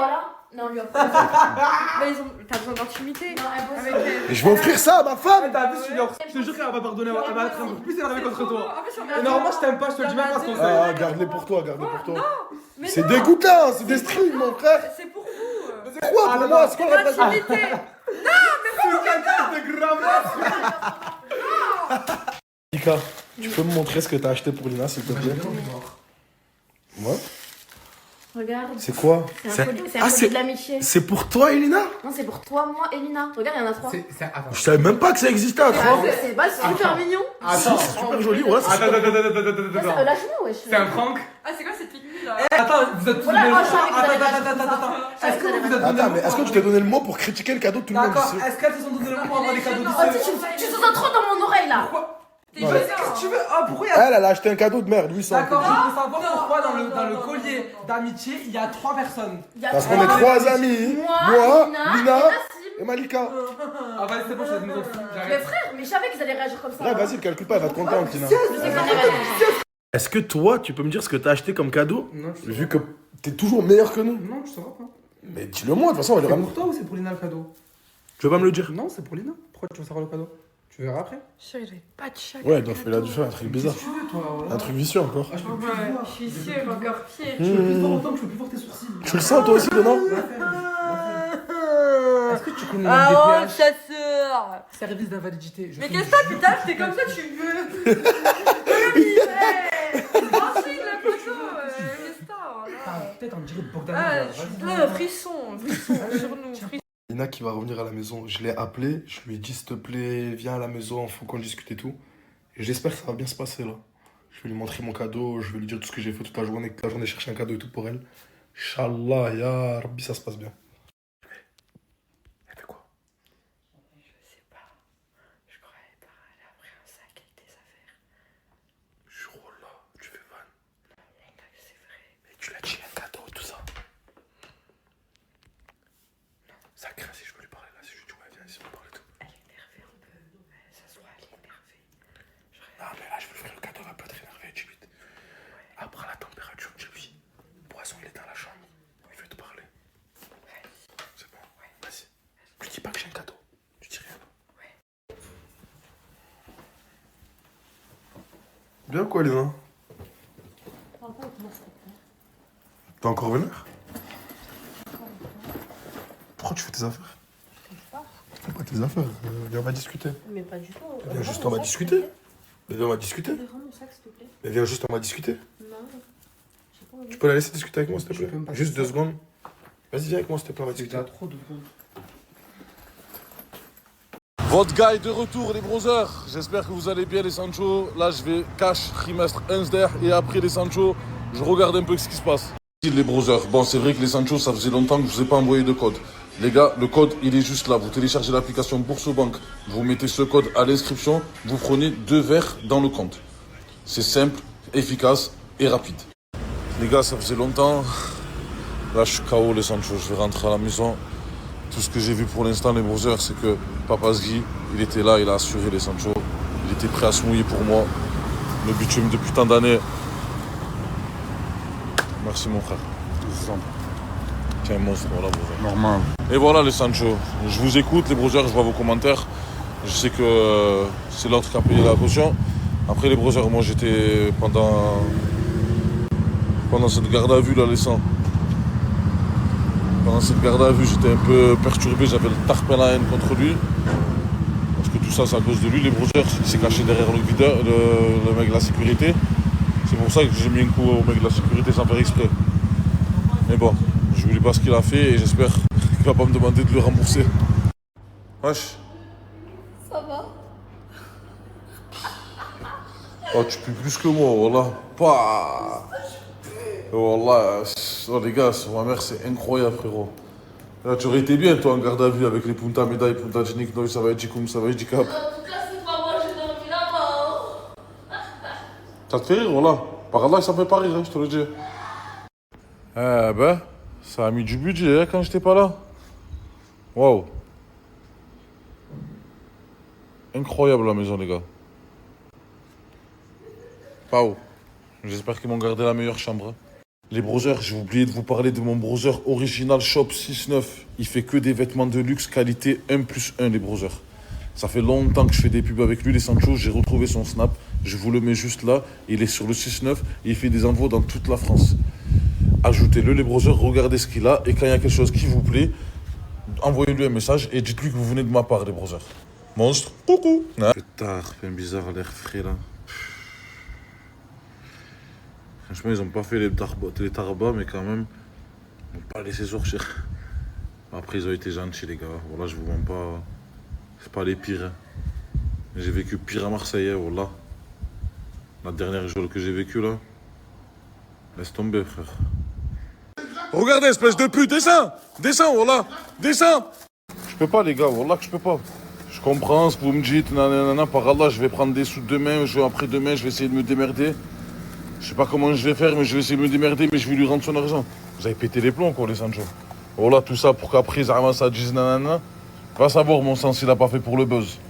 Non, lui a pas. Bah, t'as besoin d'intimité. Avec elle. Et je vais offrir ça à ma femme! T'as vu, je te jure qu'elle va pas pardonner, elle va être encore plus énervée contre toi. En plus, on Et normalement, je t'aime pas, je te le dis même pas ce conseil. Ah, garde-les pour toi, garde-les pour toi. Mais C'est non, dégoûtant, c'est des strings, mon frère! c'est pour vous. C'est quoi pour moi? C'est quoi la L'intimité. De grand-mère. Mika, tu peux me montrer ce que t'as acheté pour Lina, s'il te plaît? Ouais. Regarde. C'est quoi? C'est un collier de l'amitié. C'est pour toi, Elina? Non, c'est pour toi, moi et Lina. Regarde, il y en a 3. Je savais même pas que ça existait à 3. C'est super mignon. Attends, C'est super joli, ouais. attends. Lâche-moi, wesh. C'est un prank? Ah, c'est quoi cette technique là? Attends, vous êtes tous Voilà, les moi, je savais que vous allez Attends. Est-ce que vous vous êtes donné Attends, mais est-ce que tu t'es donné le mot pour critiquer le cadeau de tout le monde D'accord, ici? est-ce qu'elles se sont donné le mot pour avoir des cadeaux Oh, d'ici? tu sous trop dans mon oreille là. T'es Ouais. Qu'est-ce que tu veux? Ah, pourquoi il y a. Elle a acheté un cadeau de merde, 800. D'accord, je veux savoir pourquoi dans le collier d'amitié, il y a 3 personnes. Parce qu'on est 3 amis. Moi, Lina et et Malika. Ah, vas-y, c'est bon, je vais nous autres. Mais J'arrête. frère, mais je savais qu'ils allaient réagir comme ça. Ouais, vas-y, calcule pas, elle va te contenter, Lina. Je sais qu'ils allaient réagir comme ça. Est-ce que toi, tu peux me dire ce que t'as acheté comme cadeau? Non, je sais Vu que t'es toujours meilleur que nous. Non, je saurais pas. Mais dis-le moi, de toute façon, on va le C'est ramener. pour toi ou c'est pour Lina le cadeau? Tu veux pas me le dire? Non, c'est pour Lina. Pourquoi tu veux savoir le cadeau? Tu verras après. Chérie, j'avais pas de chaque. Ouais, elle a dû faire un truc bizarre. Qu'est-ce que tu veux, toi? Voilà. Un truc vicieux encore. Ah, je peux plus Ouais, te voir. je suis sûre, encore pire. Je peux plus te voir autant que je peux plus voir tes sourcils. Tu le sens toi aussi, non? Est-ce que tu connais Ah le oh, DPH? chasseur. Service d'invalidité. Mais qu'est-ce que t'as, putain, t'es comme ça, tu veux. Franchis la photo, qu'est-ce que t'as? Peut-être on dirait Bogdan. Ah, je suis là, frisson sur nous. Lina qui va revenir à la maison. Je l'ai appelé, je lui ai dit s'il te plaît, viens à la maison, faut qu'on discute et tout. Et j'espère que ça va bien se passer là. Je vais lui montrer mon cadeau, je vais lui dire tout ce que j'ai fait toute la journée, chercher un cadeau et tout pour elle. Inch'Allah, ya Rabbi, ça se passe bien. Elle fait quoi? Je sais pas. Je croyais pas. Elle a pris un sac avec des Bien quoi, Léna? T'es encore vénère? Pourquoi tu fais tes affaires? Fais pas tes affaires, viens, on va discuter. Mais pas du tout. Viens juste, on va discuter. Mais viens, on va discuter. Mais viens juste, on va discuter. Non. Tu peux la laisser discuter avec moi, s'il te plaît? Juste 2 secondes. Vas-y, viens avec moi, s'il te plaît, on va discuter. Trop de secondes. Votre gars est de retour, les brothers. J'espère que vous allez bien, les Sancho. Là, je vais cash trimestre 1 et après les Sancho, je regarde un peu ce qui se passe. Les brothers, bon, c'est vrai que les Sancho, ça faisait longtemps que je vous ai pas envoyé de code. Les gars, le code, il est juste là. Vous téléchargez l'application Bourse-Banque, vous mettez ce code à l'inscription, vous prenez 2 verres dans le compte. C'est simple, efficace et rapide. Les gars, ça faisait longtemps. Là, je suis KO, les Sancho. Je vais rentrer à la maison. Tout ce que j'ai vu pour l'instant, les brothers, c'est que Papa Sgui, il était là, il a assuré les Sancho. Il était prêt à se mouiller pour moi. Le bitume depuis tant d'années. Merci, mon frère. T'es un monstre, voilà, brother. Normal. Et voilà, les Sancho. Je vous écoute, les brothers, je vois vos commentaires. Je sais que c'est l'autre qui a payé la caution. Après, les brothers, moi, j'étais pendant cette garde à vue, là, les sangs. Pendant cette garde à vue, j'étais un peu perturbé, j'avais le tarpin à haine contre lui. Parce que tout ça, c'est à cause de lui, les brothers. Il s'est caché derrière le mec de la sécurité. C'est pour ça que j'ai mis un coup au mec de la sécurité sans faire exprès. Mais bon, je ne lui dis pas ce qu'il a fait et j'espère qu'il va pas me demander de le rembourser. Wesh. Ça va? Oh, tu pues plus que moi, voilà. Pas. Wallah, oh les gars, sur ma mère, c'est incroyable, frérot. Là, tu aurais été bien, toi, en garde à vue avec les Punta Médaille, Punta Genik, Noy, Savajikoum, Savajikap. En tout cas, c'est pas moi, j'ai dormi là-bas. Ça te fait rire, voilà. Par là, ça me fait pas rire, hein, je te le dis. Eh ben, ça a mis du budget, hein, quand j'étais pas là. Waouh. Incroyable, la maison, les gars. Pau. J'espère qu'ils m'ont gardé la meilleure chambre. Hein. Les brothers, j'ai oublié de vous parler de mon brother original Shop 69. Il fait que des vêtements de luxe qualité 1+1, les brothers. Ça fait longtemps que je fais des pubs avec lui, les Sancho. J'ai retrouvé son snap. Je vous le mets juste là. Il est sur le 6-9 et il fait des envois dans toute la France. Ajoutez-le, les brothers, regardez ce qu'il a. Et quand il y a quelque chose qui vous plaît, envoyez-lui un message et dites-lui que vous venez de ma part, les brothers. Monstre, coucou. Tard, fait bizarre, l'air frais là. Franchement, ils ont pas fait les tarbas, mais quand même, ils n'ont pas laissé sortir. Après, ils ont été gentils, les gars. Voilà, je vous mens pas. C'est pas les pires. Hein. J'ai vécu pire à Marseille, hein, voilà. La dernière journée que j'ai vécu là. Laisse tomber, frère. Regardez, espèce de pute, descends! Descends, voilà! Descends! Je peux pas, les gars, voilà que je peux pas. Je comprends ce que vous me dites, nanana, par Allah, je vais prendre des sous demain, après-demain, je vais essayer de me démerder. Je sais pas comment je vais faire, mais je vais essayer de me démerder, mais je vais lui rendre son argent. Vous avez pété les plombs, quoi, les Sancho. Voilà, tout ça pour qu'après, ça dise nanana. Va savoir, mon sens, s'il a pas fait pour le buzz.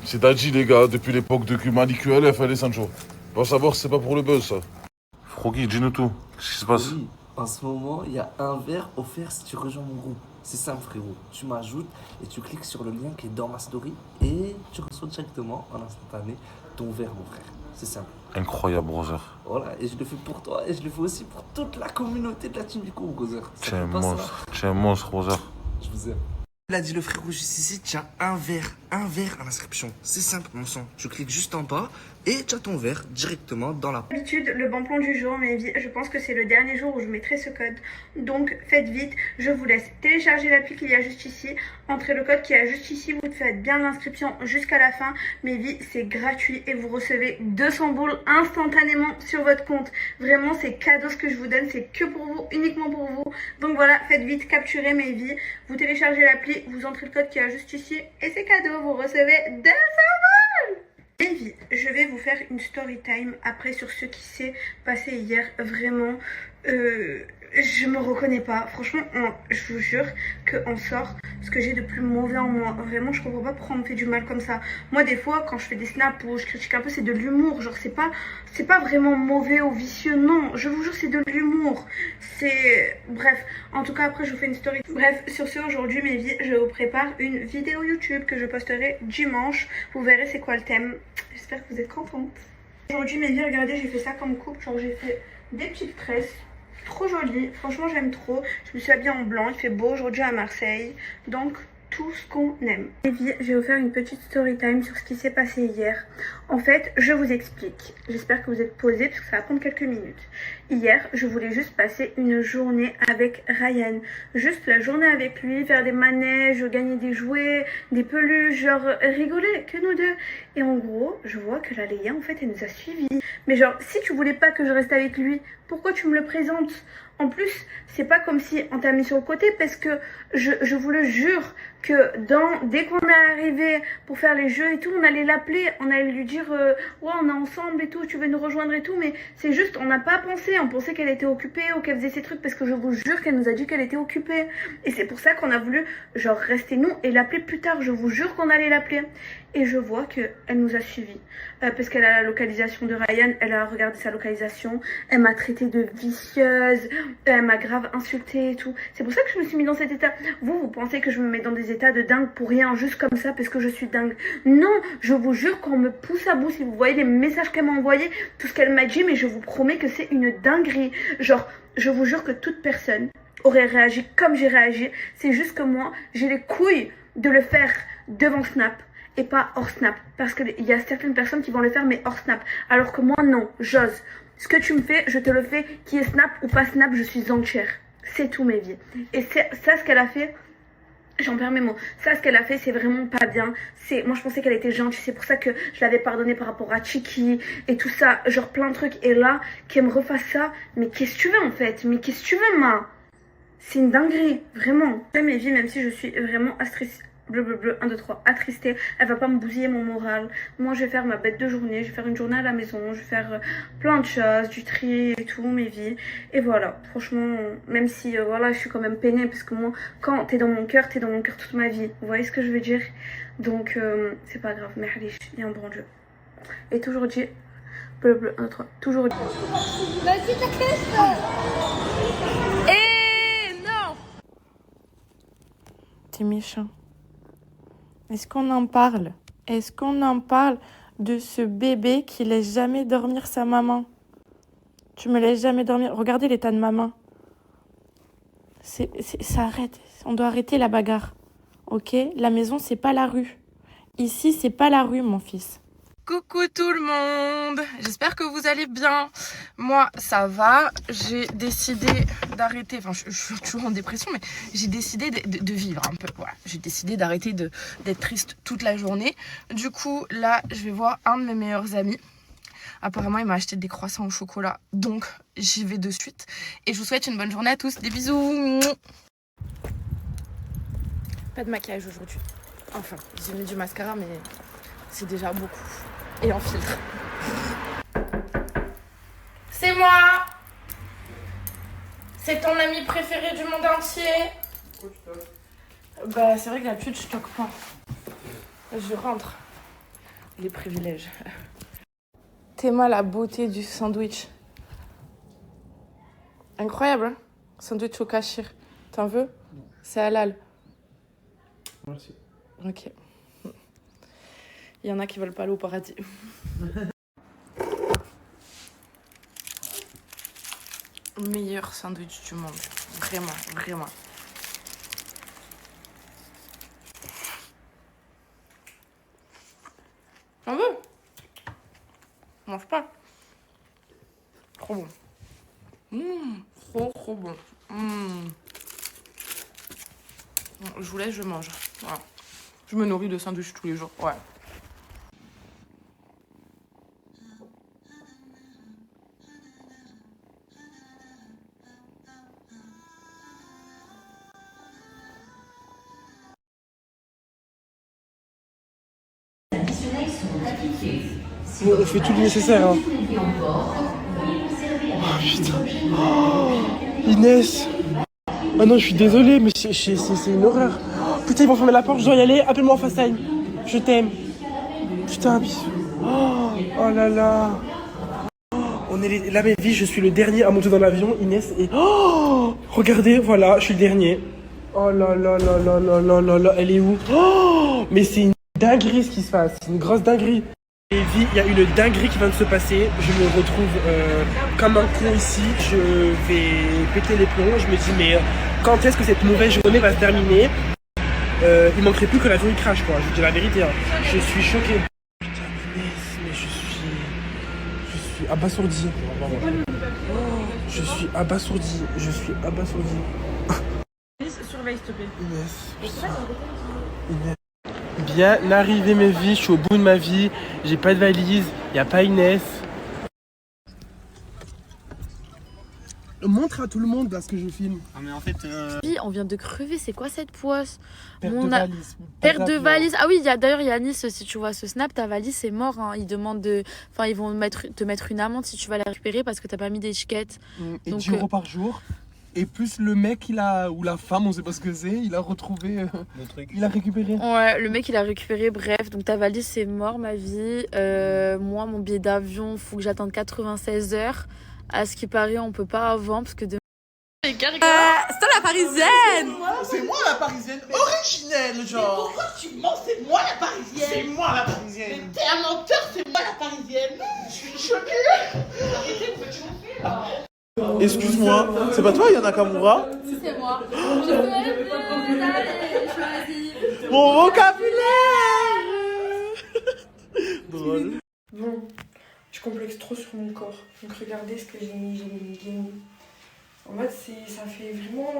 C'est Dadji, les gars, depuis l'époque de Mali QLF, les Sancho. Va savoir si c'est pas pour le buzz, ça. Froggy, dis-nous tout. Qu'est-ce qui se passe? Oui, en ce moment, il y a un verre offert si tu rejoins mon groupe. C'est simple, frérot. Tu m'ajoutes et tu cliques sur le lien qui est dans ma story et tu reçois directement, en instantané, ton verre, mon frère. C'est simple. Incroyable, brother. Voilà, et je le fais pour toi et je le fais aussi pour toute la communauté de la Team Bico, brother. Tu es un monstre. Tu es un monstre, brother. Je vous aime. Il a dit le frérot juste ici, tu as un verre à l'inscription. C'est simple, mon sang. Tu cliques juste en bas et tu as ton verre directement dans la... D'habitude, le bon plan du jour, mais je pense que c'est le dernier jour où je mettrai ce code. Donc, faites vite. Je vous laisse télécharger l'appli qu'il y a juste ici. Entrez le code qu'il y a juste ici. Vous faites bien l'inscription jusqu'à la fin. Mais c'est gratuit et vous recevez 200 boules instantanément sur votre compte. Vraiment, c'est cadeau ce que je vous donne. C'est que pour vous, uniquement pour vous. Donc voilà, faites vite, capturez mes vies. Vous téléchargez l'appli, vous entrez le code qu'il y a juste ici. Et c'est cadeau, vous recevez 200 boules. Et je vais vous faire une story time après sur ce qui s'est passé hier. Vraiment, je me reconnais pas. Franchement, je vous jure qu'on sort ce que j'ai de plus mauvais en moi. Vraiment, je comprends pas pourquoi on me fait du mal comme ça. Moi, des fois, quand je fais des snaps ou je critique un peu, c'est de l'humour. Genre, c'est pas vraiment mauvais ou vicieux. Non, je vous jure, c'est de l'humour. Bref, en tout cas, après, je vous fais une story. Bref, sur ce, aujourd'hui, mes vies, je vous prépare une vidéo YouTube que je posterai dimanche. Vous verrez c'est quoi le thème. J'espère que vous êtes contentes. Aujourd'hui, mes vies, regardez, j'ai fait ça comme coupe. Genre, j'ai fait des petites tresses. Trop jolies. Franchement, j'aime trop. Je me suis habillée en blanc. Il fait beau aujourd'hui à Marseille. Donc, tout ce qu'on aime. Les vies, je vais vous faire une petite story time sur ce qui s'est passé hier. En fait, je vous explique. J'espère que vous êtes posés parce que ça va prendre quelques minutes. Hier, je voulais juste passer une journée avec Ryan. Juste la journée avec lui, faire des manèges, gagner des jouets, des peluches, genre rigoler, que nous deux. Et en gros, je vois que la Léa, en fait, elle nous a suivis. Mais genre, si tu voulais pas que je reste avec lui, pourquoi tu me le présentes? En plus, c'est pas comme si on t'a mis sur le côté parce que je vous le jure que dès qu'on est arrivé pour faire les jeux et tout, on allait l'appeler, on allait lui dire ouais, on est ensemble et tout, tu veux nous rejoindre et tout, mais c'est juste, on n'a pas pensé, on pensait qu'elle était occupée ou qu'elle faisait ses trucs parce que je vous jure qu'elle nous a dit qu'elle était occupée. Et c'est pour ça qu'on a voulu genre rester nous et l'appeler plus tard, je vous jure qu'on allait l'appeler. Et je vois qu'elle nous a suivis parce qu'elle a la localisation de Ryan, elle a regardé sa localisation, elle m'a traité de vicieuse, elle m'a grave insultée et tout. C'est pour ça que je me suis mis dans cet état. Vous pensez que je me mets dans des états de dingue pour rien, juste comme ça parce que je suis dingue? Non, je vous jure qu'on me pousse à bout. Si vous voyez les messages qu'elle m'a envoyés, tout ce qu'elle m'a dit, mais je vous promets que c'est une dinguerie. Genre, je vous jure que toute personne aurait réagi comme j'ai réagi. C'est juste que moi, j'ai les couilles de le faire devant Snap et pas hors Snap. Parce qu'il y a certaines personnes qui vont le faire mais hors Snap. Alors que moi, non, j'ose. Ce que tu me fais, je te le fais, qui est Snap ou pas Snap, je suis entière. C'est tout, mes vies. Et c'est ça, ce qu'elle a fait, j'en perds mes mots. Ça, ce qu'elle a fait, c'est vraiment pas bien. Moi, je pensais qu'elle était gentille. C'est pour ça que je l'avais pardonné par rapport à Chiki et tout ça. Genre plein de trucs. Et là, qu'elle me refasse ça. Mais qu'est-ce que tu veux, en fait? Mais qu'est-ce que tu veux, ma? C'est une dinguerie. Vraiment. Mes vies, même si je suis vraiment bleu, 1, 2, 3, attristée, elle va pas me bousiller mon moral. Moi, je vais faire ma bête de journée, je vais faire une journée à la maison, je vais faire plein de choses, du tri et tout, mes vies. Et voilà, franchement, même si, voilà, je suis quand même peinée, parce que moi, quand t'es dans mon cœur toute ma vie. Vous voyez ce que je veux dire? Donc, c'est pas grave, mais allez, il y a un bon Dieu. Et toujours dit, bleu, 1, 2, 3, toujours dit. Vas-y, t'inquiète. Eh non! T'es méchant. Est-ce qu'on en parle? Est-ce qu'on en parle de ce bébé qui laisse jamais dormir sa maman? Tu me laisses jamais dormir. Regardez l'état de maman. Ça arrête. On doit arrêter la bagarre. Ok? La maison, c'est pas la rue. Ici, c'est pas la rue, mon fils. Coucou tout le monde, j'espère que vous allez bien. Moi ça va, j'ai décidé d'arrêter, enfin je suis toujours en dépression, mais j'ai décidé de vivre un peu. Voilà, j'ai décidé d'arrêter d'être triste toute la journée. Du coup là je vais voir un de mes meilleurs amis. Apparemment il m'a acheté des croissants au chocolat, donc j'y vais de suite. Et je vous souhaite une bonne journée à tous, des bisous. Pas de maquillage aujourd'hui, enfin j'ai mis du mascara mais c'est déjà beaucoup. Et en filtre. C'est moi! C'est ton ami préféré du monde entier? Bah c'est vrai que d'habitude je toque pas. Je rentre. Les privilèges. T'aimes la beauté du sandwich. Incroyable, hein? Sandwich au kachir. T'en veux? C'est halal. Merci. Ok. Il y en a qui veulent pas aller au paradis. Meilleur sandwich du monde. Vraiment, vraiment. T'en veux? Mange pas. Trop bon. Trop bon. Je vous laisse, je mange. Voilà. Je me nourris de sandwich tous les jours. Ouais. On fait tout le nécessaire. Hein. Oh putain. Oh, Inès. Ah non, je suis désolé, mais c'est une horreur. Oh, putain, ils vont fermer la porte, je dois y aller. Appelle-moi en FaceTime. Je t'aime. Putain, bisous. Oh là là. On est là, mes vies, je suis le dernier à monter dans l'avion. Inès et. Oh, regardez, voilà, je suis le dernier. Oh là là là là là là là là. Elle est où? Oh, mais c'est une dinguerie ce qui se passe. C'est une grosse dinguerie. Et vie, il y a une dinguerie qui vient de se passer. Je me retrouve comme un con ici. Je vais péter les plombs. Je me dis, mais quand est-ce que cette mauvaise journée va se terminer? Il manquerait plus que l'avion il crache, quoi. Je vous dis la vérité. Hein. Je suis choqué. Putain, mais je suis abasourdi. Je suis abasourdi. Surveille, s'il te plaît. Inès. Bien arrivé mes vies, je suis au bout de ma vie, j'ai pas de valise, y a pas Inès. Montre à tout le monde là ce que je filme. Ah mais en fait On vient de crever, c'est quoi cette poisse? Perte de valise. Perte de valise. Ah oui, d'ailleurs Yanis, si tu vois ce snap, ta valise c'est mort. Hein. Ils demandent ils vont te mettre une amende si tu vas la récupérer parce que t'as pas mis d'étiquette. Et 10 € par jour. Et plus le mec ou la femme, on sait pas ce que c'est, il a retrouvé le truc. Il a récupéré. Ouais, le mec il a récupéré, bref, donc ta valise c'est mort ma vie. Moi mon billet d'avion, faut que j'attende 96 heures. À ce qui paraît, on peut pas avant parce que demain. C'est toi la parisienne. C'est moi la parisienne originelle, genre. Mais pourquoi tu mens? C'est moi la parisienne. C'est moi la parisienne. Mais t'es un menteur, c'est moi la parisienne. Je suis choquée. Arrêtez, vous faites chauffer là. Excuse-moi, c'est pas toi Yana Kamura? Si, c'est moi. Je peux allez, choisis. Mon vocabulaire. Drôle. Bon, je complexe trop sur mon corps. Donc regardez ce que j'ai mis. En fait, ça fait vraiment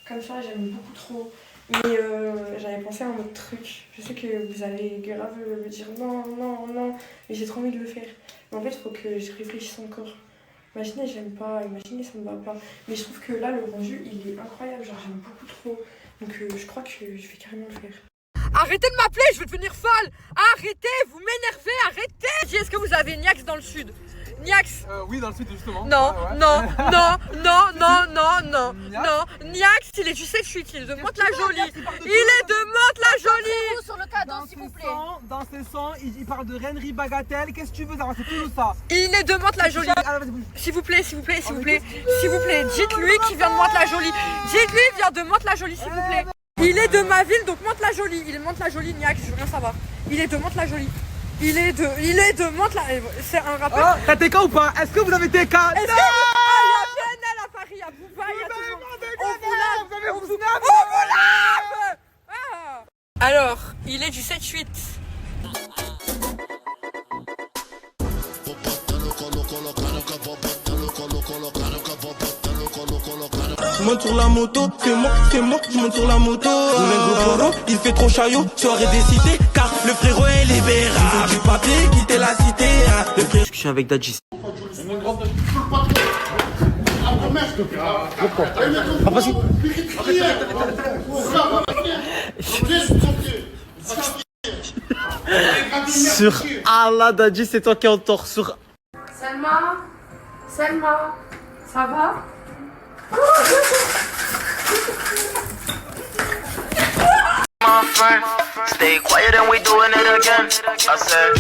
comme ça, j'aime beaucoup trop. Mais j'avais pensé à un autre truc. Je sais que vous allez grave me dire non, mais j'ai trop envie de le faire. Mais en fait, il faut que je réfléchisse encore. Imaginez, j'aime pas, imaginez, ça me va pas. Mais je trouve que là, le rendu, il est incroyable. Genre, j'aime beaucoup trop. Donc, je crois que je vais carrément le faire. Arrêtez de m'appeler, je vais devenir folle. Arrêtez, vous m'énervez, arrêtez. Est-ce que vous avez Niax dans le sud? Niax? Oui, dans le sud, justement. Non. Niax, il est du 7-8, il est de Mantes-la-Jolie. Il est de Mantes-la-Jolie. Sur le cadeau, s'il vous plaît. Dans ses sons, il parle de Rennerie Bagatelle. Qu'est-ce que tu veux savoir? C'est tout ça. Il est de Mantes-la-Jolie. S'il vous plaît. Dites-lui qu'il vient de Mantes-la-Jolie. Dites-lui qu'il vient de Mantes-la-Jolie, s'il vous plaît. Il est de ma ville, donc Mantes-la-Jolie. Il est de Mantes-la-Jolie, Niax, je veux rien savoir. Il est de Mantes-la-Jolie. Il est de Mantes-la-Jolie. C'est un rappeur. Oh, t'as TK ou pas? Est-ce que vous avez TK? Est-ce que... Ah, il y a PNL à Paris, il y a Bouba, il y a tout le monde. On vous lave. Ah. Alors, il est du 7-8. Je monte sur la moto, c'est moi, je monte sur la moto. Il fait trop chaillot, soirée des cités, car le frérot est libéral. Du papier, quitter la cité. Discussion avec Dadji. Sur Allah, Dadji, c'est toi qui es en tort. Sur Selma, ça va? My friend, stay quiet and we doing it again. I said,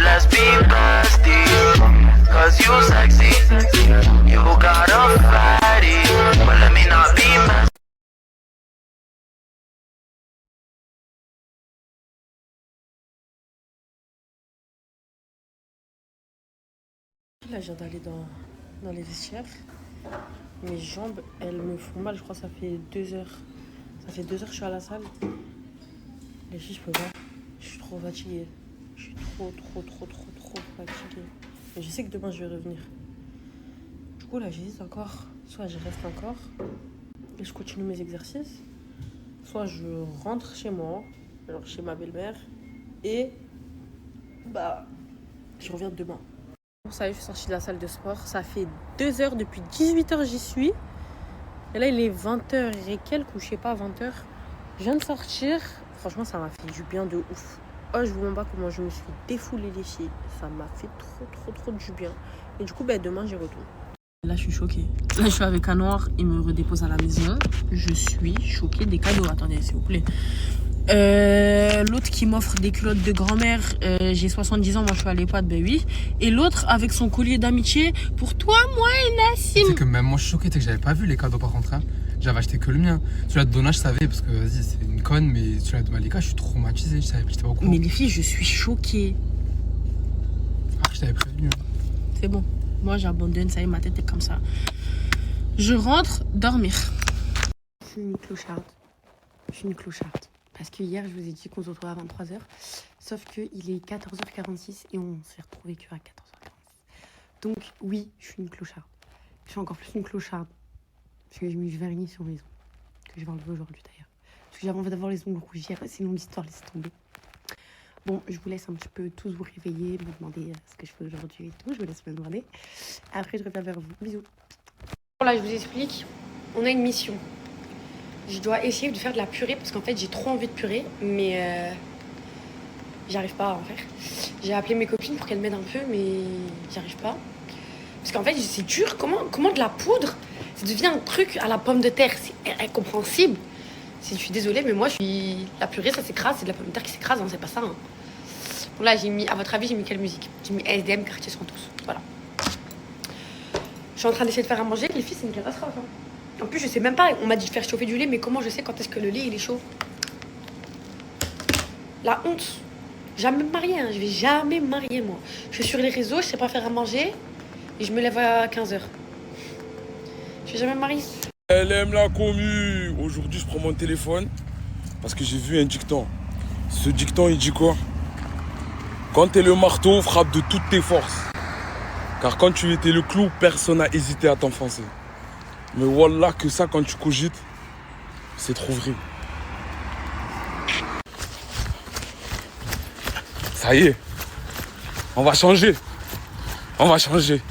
let's be besties, cause you sexy, you got a fatty, but let me not be messy. Là, je viens d'aller dans les vestiaires. Mes jambes, elles me font mal. Je crois que ça fait 2 heures. Ça fait 2 heures que je suis à la salle. Les filles, je peux pas. Je suis trop fatiguée. Je suis trop fatiguée. Mais je sais que demain, je vais revenir. Du coup, là, j'hésite encore. Soit je reste encore et je continue mes exercices. Soit je rentre chez moi, alors chez ma belle-mère. Et je reviens demain. Ça y est, je suis sortie de la salle de sport. Ça fait 2 heures, depuis 18h j'y suis. Et là, il est 20h et quelques, ou je sais pas, 20h. Je viens de sortir. Franchement, ça m'a fait du bien de ouf. Oh, je vous montre pas comment je me suis défoulée les filles. Ça m'a fait trop du bien. Et du coup, demain, j'y retourne. Là, je suis choquée. Là, je suis avec un noir. Il me redépose à la maison. Je suis choquée des cadeaux. Attendez, s'il vous plaît. L'autre qui m'offre des culottes de grand-mère, j'ai 70 ans, moi je suis à l'EHPAD, ben oui. Et l'autre avec son collier d'amitié pour toi, moi et Nassim. C'est que même moi je suis choquée, que j'avais pas vu les cadeaux par contre. Hein. J'avais acheté que le mien. Celui-là de Donna, je savais parce que vas-y, c'est une conne, mais celui-là de Malika, je suis traumatisée, j'étais pas au courant. Mais les filles, je suis choquée. t'avais prévenu. C'est bon. Moi, j'abandonne, ça y est, ma tête est comme ça. Je rentre dormir. Je suis une clocharde. Parce que hier, je vous ai dit qu'on se retrouvait à 23h. Sauf qu'il est 14h46 et on s'est retrouvés qu'à 14h46. Donc, oui, je suis une clocharde. Je suis encore plus une clocharde. Parce que j'ai mis du vernis sur mes ongles. Que je vais enlever aujourd'hui d'ailleurs. Parce que j'avais envie d'avoir les ongles rouges hier. C'est une longue histoire, laissez tomber. Bon, je vous laisse un petit peu tous vous réveiller, me demander ce que je fais aujourd'hui et tout. Je vous laisse me demander. Après, je reviens vers vous. Bisous. Là, je vous explique. On a une mission. Je dois essayer de faire de la purée parce qu'en fait, j'ai trop envie de purée. Mais j'y arrive pas à en faire. J'ai appelé mes copines pour qu'elles m'aident un peu, mais j'y arrive pas. Parce qu'en fait, c'est dur. Comment de la poudre, ça devient un truc à la pomme de terre. C'est incompréhensible. Je suis désolée, mais moi, la purée, ça s'écrase. C'est de la pomme de terre qui s'écrase, hein, c'est pas ça. Hein. Bon, là, à votre avis, j'ai mis quelle musique? J'ai mis SDM, Quartier Santos. Voilà. Je suis en train d'essayer de faire à manger. Les filles, c'est une catastrophe. Hein. En plus, je sais même pas. On m'a dit de faire chauffer du lait, mais comment je sais quand est-ce que le lait, il est chaud? La honte. Jamais me marier, hein. Je vais jamais me marier, moi. Je suis sur les réseaux, je sais pas faire à manger. Et je me lève à 15h. Je vais jamais me marier. Elle aime la commu. Aujourd'hui, je prends mon téléphone parce que j'ai vu un dicton. Ce dicton, il dit quoi? Quand t'es le marteau, frappe de toutes tes forces. Car quand tu étais le clou, personne n'a hésité à t'enfoncer. Mais wallah que ça, quand tu cogites, c'est trop vrai. Ça y est, on va changer. On va changer.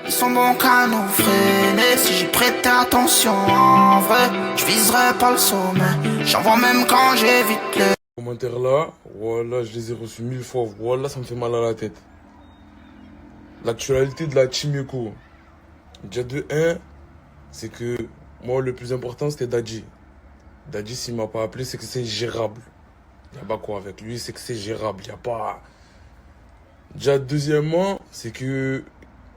Ils sont bons qu'à nous freiner. Si j'y prêtais attention en vrai, je viserais pas le sommet. J'en vois même quand j'évite les Commentaires là, voilà, je les ai reçus 1000 fois. Voilà, ça me fait mal à la tête. L'actualité de la Team Yoko. Déjà de 1, c'est que moi le plus important c'était Dadji. Dadji, s'il m'a pas appelé, c'est que c'est gérable. Il n'y a pas quoi avec lui, c'est que c'est gérable. Il n'y a pas. Déjà deuxièmement, c'est que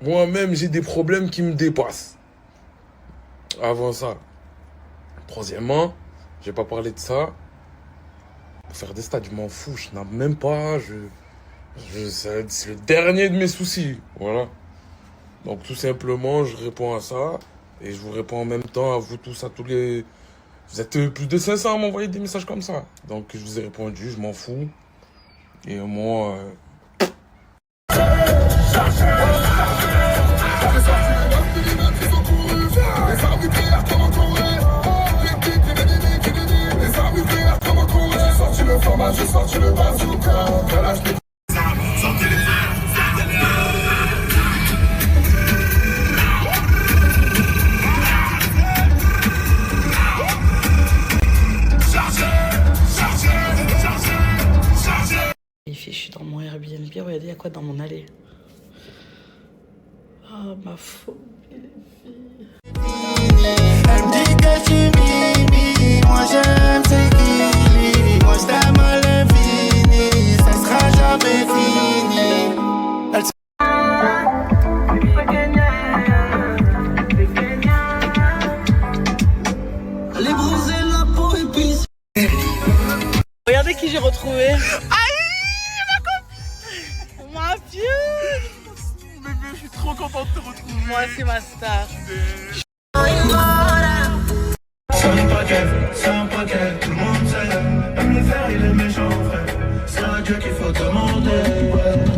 moi-même j'ai des problèmes qui me dépassent. Avant ça. Troisièmement, je vais pas parler de ça. Pour faire des stades, je m'en fous, je n'en même pas. C'est le dernier de mes soucis. Voilà. Donc tout simplement, je réponds à ça. Et je vous réponds en même temps à vous tous, à tous les... Vous êtes plus de 500 à m'envoyer des messages comme ça. Donc je vous ai répondu, je m'en fous. Et moi... J'ai sorti le bazooka. Les filles, je suis dans mon Airbnb. Regardez, il y a quoi dans mon allée? Oh, ma phobie, les filles. Elle me dit que tu mimi. Moi j'aime tes guillis. Moi je t'aime à l'infini. Ça sera jamais fini. Elle est bronzée la peau et puis. Regardez qui j'ai retrouvé. Ma fille. Bébé, je suis trop content de te retrouver. Moi, c'est ma star. C'est un paquet, tout le monde sait. Aime les faire, il est méchant, frère. C'est à Dieu qu'il faut demander.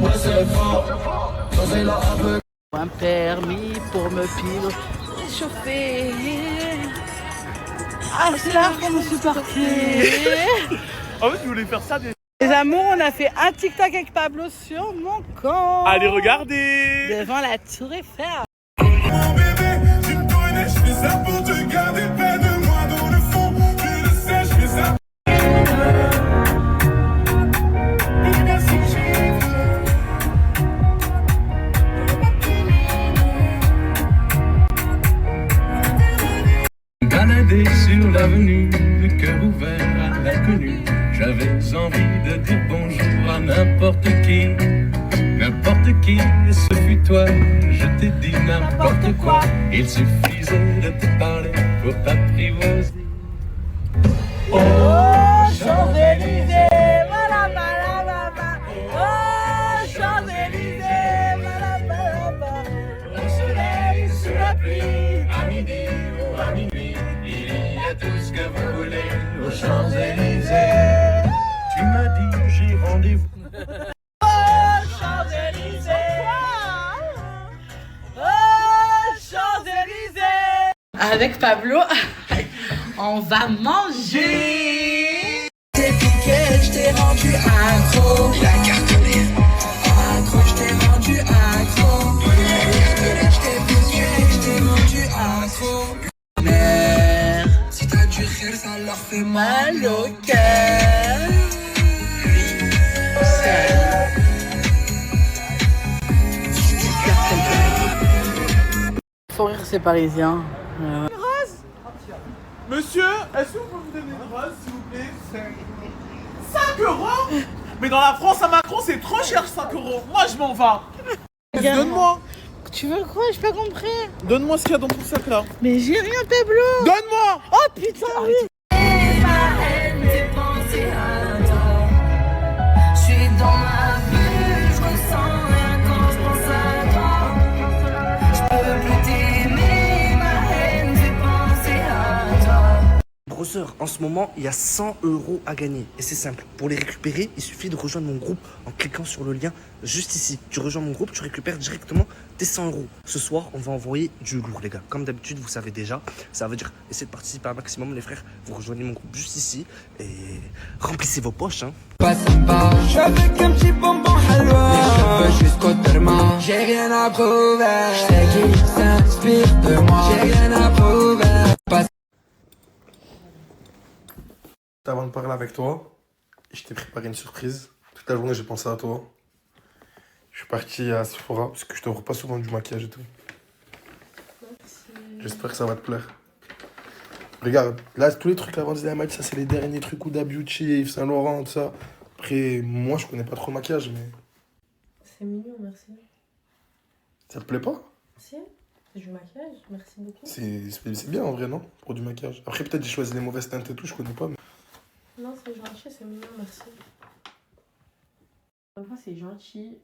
Ouais, c'est fort. Posez la aveugle. Un permis pour me pile réchauffer. Ah, c'est là qu'on me suis parti. En fait, je voulais faire ça. Les amours, on a fait un TikTok avec Pablo sur mon compte. Allez, regardez. Devant la tour Eiffel. Mon bébé, tu me connais, je fais ça pour te garder près de moi dans le fond. Tu le sais, je fais ça. Balader sur l'avenue, le cœur ouvert à l'inconnu. J'avais envie de dire bonjour à n'importe qui. N'importe qui, et ce fut toi. Je t'ai dit n'importe quoi. Il suffisait de te parler pour t'apprivoiser. Oh, Champs-Élysées, voilà, voilà, voilà. Oh, j'arrive. Avec Pablo, on va manger. T'es piqué, je t'ai rendu accro. La cartonnée. Accro, je t'ai rendu accro. Je t'ai piqué, je t'ai rendu accro. Mère, si t'as du rire, ça leur fait mal au cœur. Faut rire, c'est parisien. Rose Monsieur, est-ce que vous pouvez me donner une rose, s'il vous plaît 5 euros. Mais dans la France à Macron, c'est trop cher 5 euros. Moi, je m'en vais. Donne-moi. Tu veux quoi? J'ai pas compris. Donne-moi ce qu'il y a dans ton sac là. Mais j'ai rien, Pablo. Donne-moi. Oh putain, oui. Je suis dans ma bulle, je ressens rien quand je pense à toi. Je peux plus t'aimer, ma haine fait penser à toi. Grosseur, en ce moment, il y a 100 € à gagner. Et c'est simple. Pour les récupérer, il suffit de rejoindre mon groupe en cliquant sur le lien juste ici. Tu rejoins mon groupe, tu récupères directement tes 100 €. Ce soir, on va envoyer du lourd, les gars. Comme d'habitude, vous savez déjà. Ça veut dire, essayez de participer un maximum, les frères. Vous rejoignez mon groupe juste ici. Et remplissez vos poches, hein. Pas sympa, je suis avec un petit bonbon halwa. Les cheveux jusqu'au terme, j'ai rien à prouver. Je sais qui s'inspire de moi, j'ai rien à prouver. Pas Avant de parler avec toi, je t'ai préparé une surprise. Toute la journée, j'ai pensé à toi. Je suis parti à Sephora, parce que je t'offre pas souvent du maquillage et tout. J'espère que ça va te plaire. Regarde, là, tous les trucs, avant de elle m'a dit, ça, c'est les derniers trucs Huda Beauty, Yves Saint Laurent, tout ça. Après, moi, je connais pas trop le maquillage, mais... C'est mignon, merci. Ça te plaît pas? Si, c'est du maquillage, merci beaucoup. C'est bien, en vrai, non? Pour du maquillage. Après, peut-être j'ai choisi les mauvaises teintes et tout, je connais pas, mais... Non, c'est gentil, c'est mignon, merci. Une fois, c'est gentil,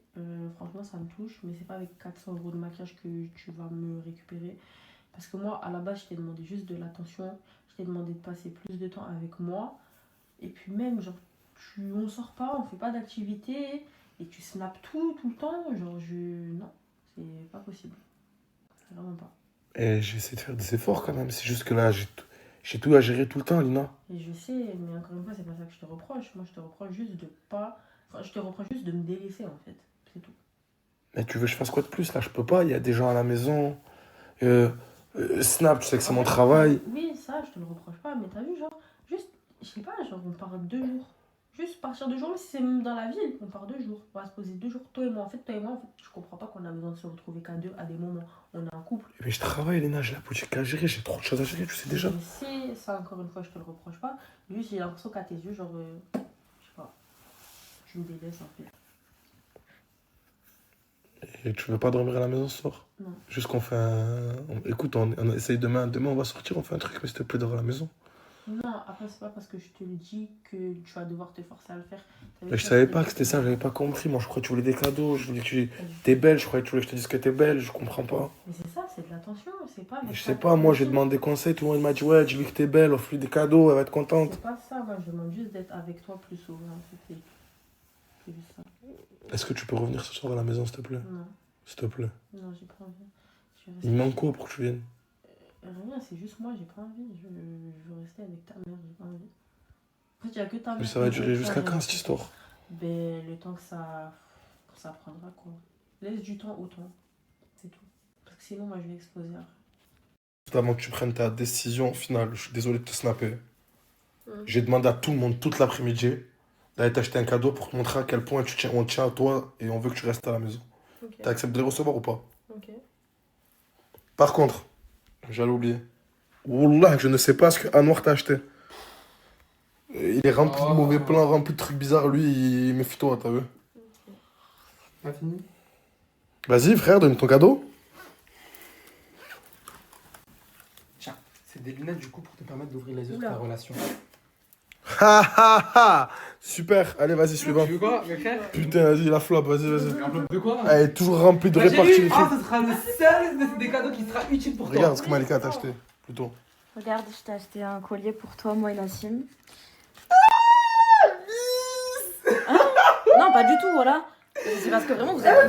franchement, ça me touche, mais c'est pas avec 400 € de maquillage que tu vas me récupérer. Parce que moi, à la base, je t'ai demandé juste de l'attention, je t'ai demandé de passer plus de temps avec moi. Et puis même, genre, on sort pas, on fait pas d'activité, et tu snaps tout le temps, genre, non, c'est pas possible. Vraiment pas. Et j'essaie de faire des efforts quand même, c'est juste que là, j'ai tout à gérer tout le temps, Lina. Et je sais, mais encore une fois, c'est pas ça que je te reproche. Moi, je te reproche juste de pas... Enfin, je te reproche juste de me délaisser, en fait. C'est tout. Mais tu veux que je fasse quoi de plus? Là, je peux pas, il y a des gens à la maison. Snap, tu sais que c'est mon travail. Oui, ça, je te le reproche pas, mais t'as vu, genre, juste, je sais pas, genre, on part 2 jours. Juste partir 2 jours, même si c'est même dans la ville, on part 2 jours. On va se poser 2 jours, toi et moi. En fait, je comprends pas qu'on a besoin de se retrouver qu'à 2 à des moments. On est un couple. Mais je travaille, Léna, j'ai la boutique à gérer, j'ai trop de choses à gérer, tu sais déjà. Je sais, ça, encore une fois, je te le reproche pas. Juste, j'ai l'impression qu'à tes yeux, genre, je sais pas, tu me délaisses, en fait. Et tu veux pas dormir à la maison ce soir? Non. Juste qu'on fait un... Écoute, on essaye demain, on va sortir, on fait un truc, mais s'il te plaît, dors à la maison. Non, après, c'est pas parce que je te le dis que tu vas devoir te forcer à le faire. Mais je savais pas que c'était ça, j'avais pas compris. Moi, je croyais que tu voulais des cadeaux, je voulais que t'es belle, je croyais que tu voulais que je te dise que t'es belle, je comprends pas. Mais c'est ça, c'est de l'attention, c'est pas... Je sais pas, moi, j'ai demandé des conseils, tout le monde m'a dit, ouais, dis-lui que t'es belle, offre-lui des cadeaux, elle va être contente. C'est pas ça, moi, je demande juste d'être avec toi plus souvent, c'est juste ça. Est-ce que tu peux revenir ce soir à la maison, s'il te plaît? Non. S'il te plaît. Non, j'ai pas envie. Il manque quoi pour que tu viennes? Rien, c'est juste moi, j'ai pas envie. Je veux rester avec ta mère, j'ai pas envie. En fait, il y a que ta mère. Mais ça va durer jusqu'à quand cette histoire? Ben, le temps que ça prendra, quoi. Laisse du temps au temps, c'est tout. Parce que sinon, moi, je vais exploser après. Avant que tu prennes ta décision finale, je suis désolé de te snapper. J'ai demandé à tout le monde toute l'après-midi d'aller t'acheter un cadeau pour te montrer à quel point on tient à toi et on veut que tu restes à la maison. Okay. T'as accepté de les recevoir ou pas? Ok. Par contre, j'allais oublier. Wallah, je ne sais pas ce que Anwar t'a acheté. Il est rempli de mauvais plans, rempli de trucs bizarres. Lui, il méfie-toi, t'as vu? Pas fini? Vas-y, frère, donne ton cadeau. Tiens, c'est des lunettes du coup pour te permettre d'ouvrir les yeux sur ta relation. Ha ha ha! Super, allez, vas-y, suivant. Tu veux quoi, me faire? Putain, vas-y, la flop, vas-y. Un flop de quoi? Elle est toujours remplie de réparties. Ah, ce sera le seul des cadeaux qui sera utile pour toi. Regarde ce que Malika t'a acheté, plutôt. Regarde, je t'ai acheté un collier pour toi, moi et Nassim. Non, pas du tout, voilà. C'est parce que vraiment, vous avez...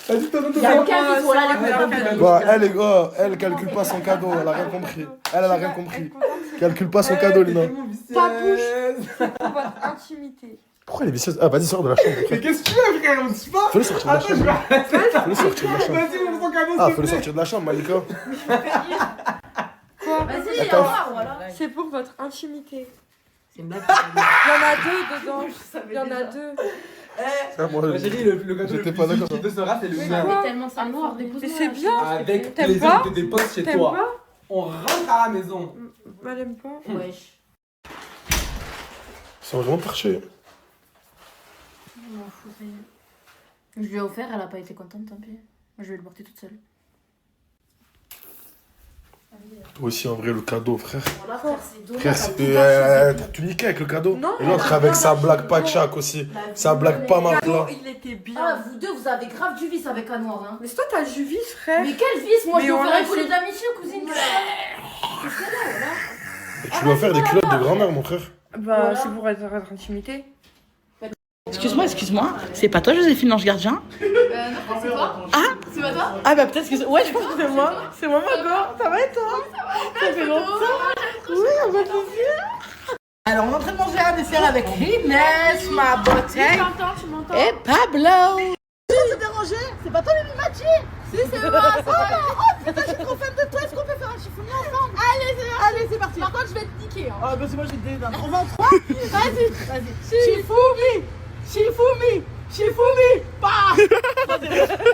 Il y a aucun qui soit là, les Bah, elle, les gars, elle calcule pas son cadeau, elle a rien compris. Elle a rien compris. Calcule pas son cadeau, Lina. Papouche, c'est pour votre intimité. Pourquoi elle est vicieuse? Ah, vas-y, sors de la chambre. Mais qu'est-ce que tu veux, frère? On se pas. Fais-le sortir de la chambre. Fais-le sortir de la chambre. Vas-y, ouvre ton cadeau. Ah, fais-le sortir de la chambre, Malika. Quoi? Vas-y, Attends. au revoir, voilà. C'est pour votre intimité. C'est une blague. Il y en a deux dedans. Il y en a deux. Ah, moi, Ma chérie, le gâteau j'étais le pas plus d'accord. utile de ce rap, c'est le mien. Mais tellement ça noir, dépose-moi. Mais c'est bien. Avec T'aimes plaisir pas? que tu déposes chez T'aimes toi. pas? On rentre à la maison. Elle aime pas. Wesh. Ils sont vraiment perchés. Je m'en fous, ça y est. Je lui ai offert, elle a pas été contente, tant pis. Je vais le porter toute seule. Toi aussi, en vrai, le cadeau, frère. Voilà, frère, c'est donné. Frère, t'as tout niqué avec le cadeau. Non, et l'autre avec sa blague pas de chaque aussi. Sa blague pas mal là. Il était bien. Ah, vous deux, vous avez grave du vice avec un noir, hein. Mais c'est toi, t'as du vice, frère. Mais quel vice? Moi, je Mais lui ai on offert a un collier fait- d'amitié, cousine. Qu'est-ce qu'elle a, là? Et tu lui as offert des culottes de grand-mère, mon frère. Bah, Voilà. c'est pour votre intimité. Excuse-moi, c'est pas toi Joséphine l'ange gardien? Non, c'est toi. Ah? C'est pas toi? Ah bah peut-être que... Ouais, je pense que c'est moi. C'est moi, ma gore. Ça va et toi? Ça fait longtemps. Oui, on va plaisir. Alors, on est en train de manger un dessert avec Inès, ma beauté. Tu m'entends? Et Pablo. Tu t'es dérangé? C'est pas toi, Mimi Machi? Si, c'est moi. Oh putain, je suis trop fan de toi. Est-ce qu'on peut faire un chiffonnier ensemble? Allez, c'est parti. Par contre, je vais te niquer. Hein. Ah bah c'est moi, j'ai des... On va en 3. Vas-y. Shifumi. Bah.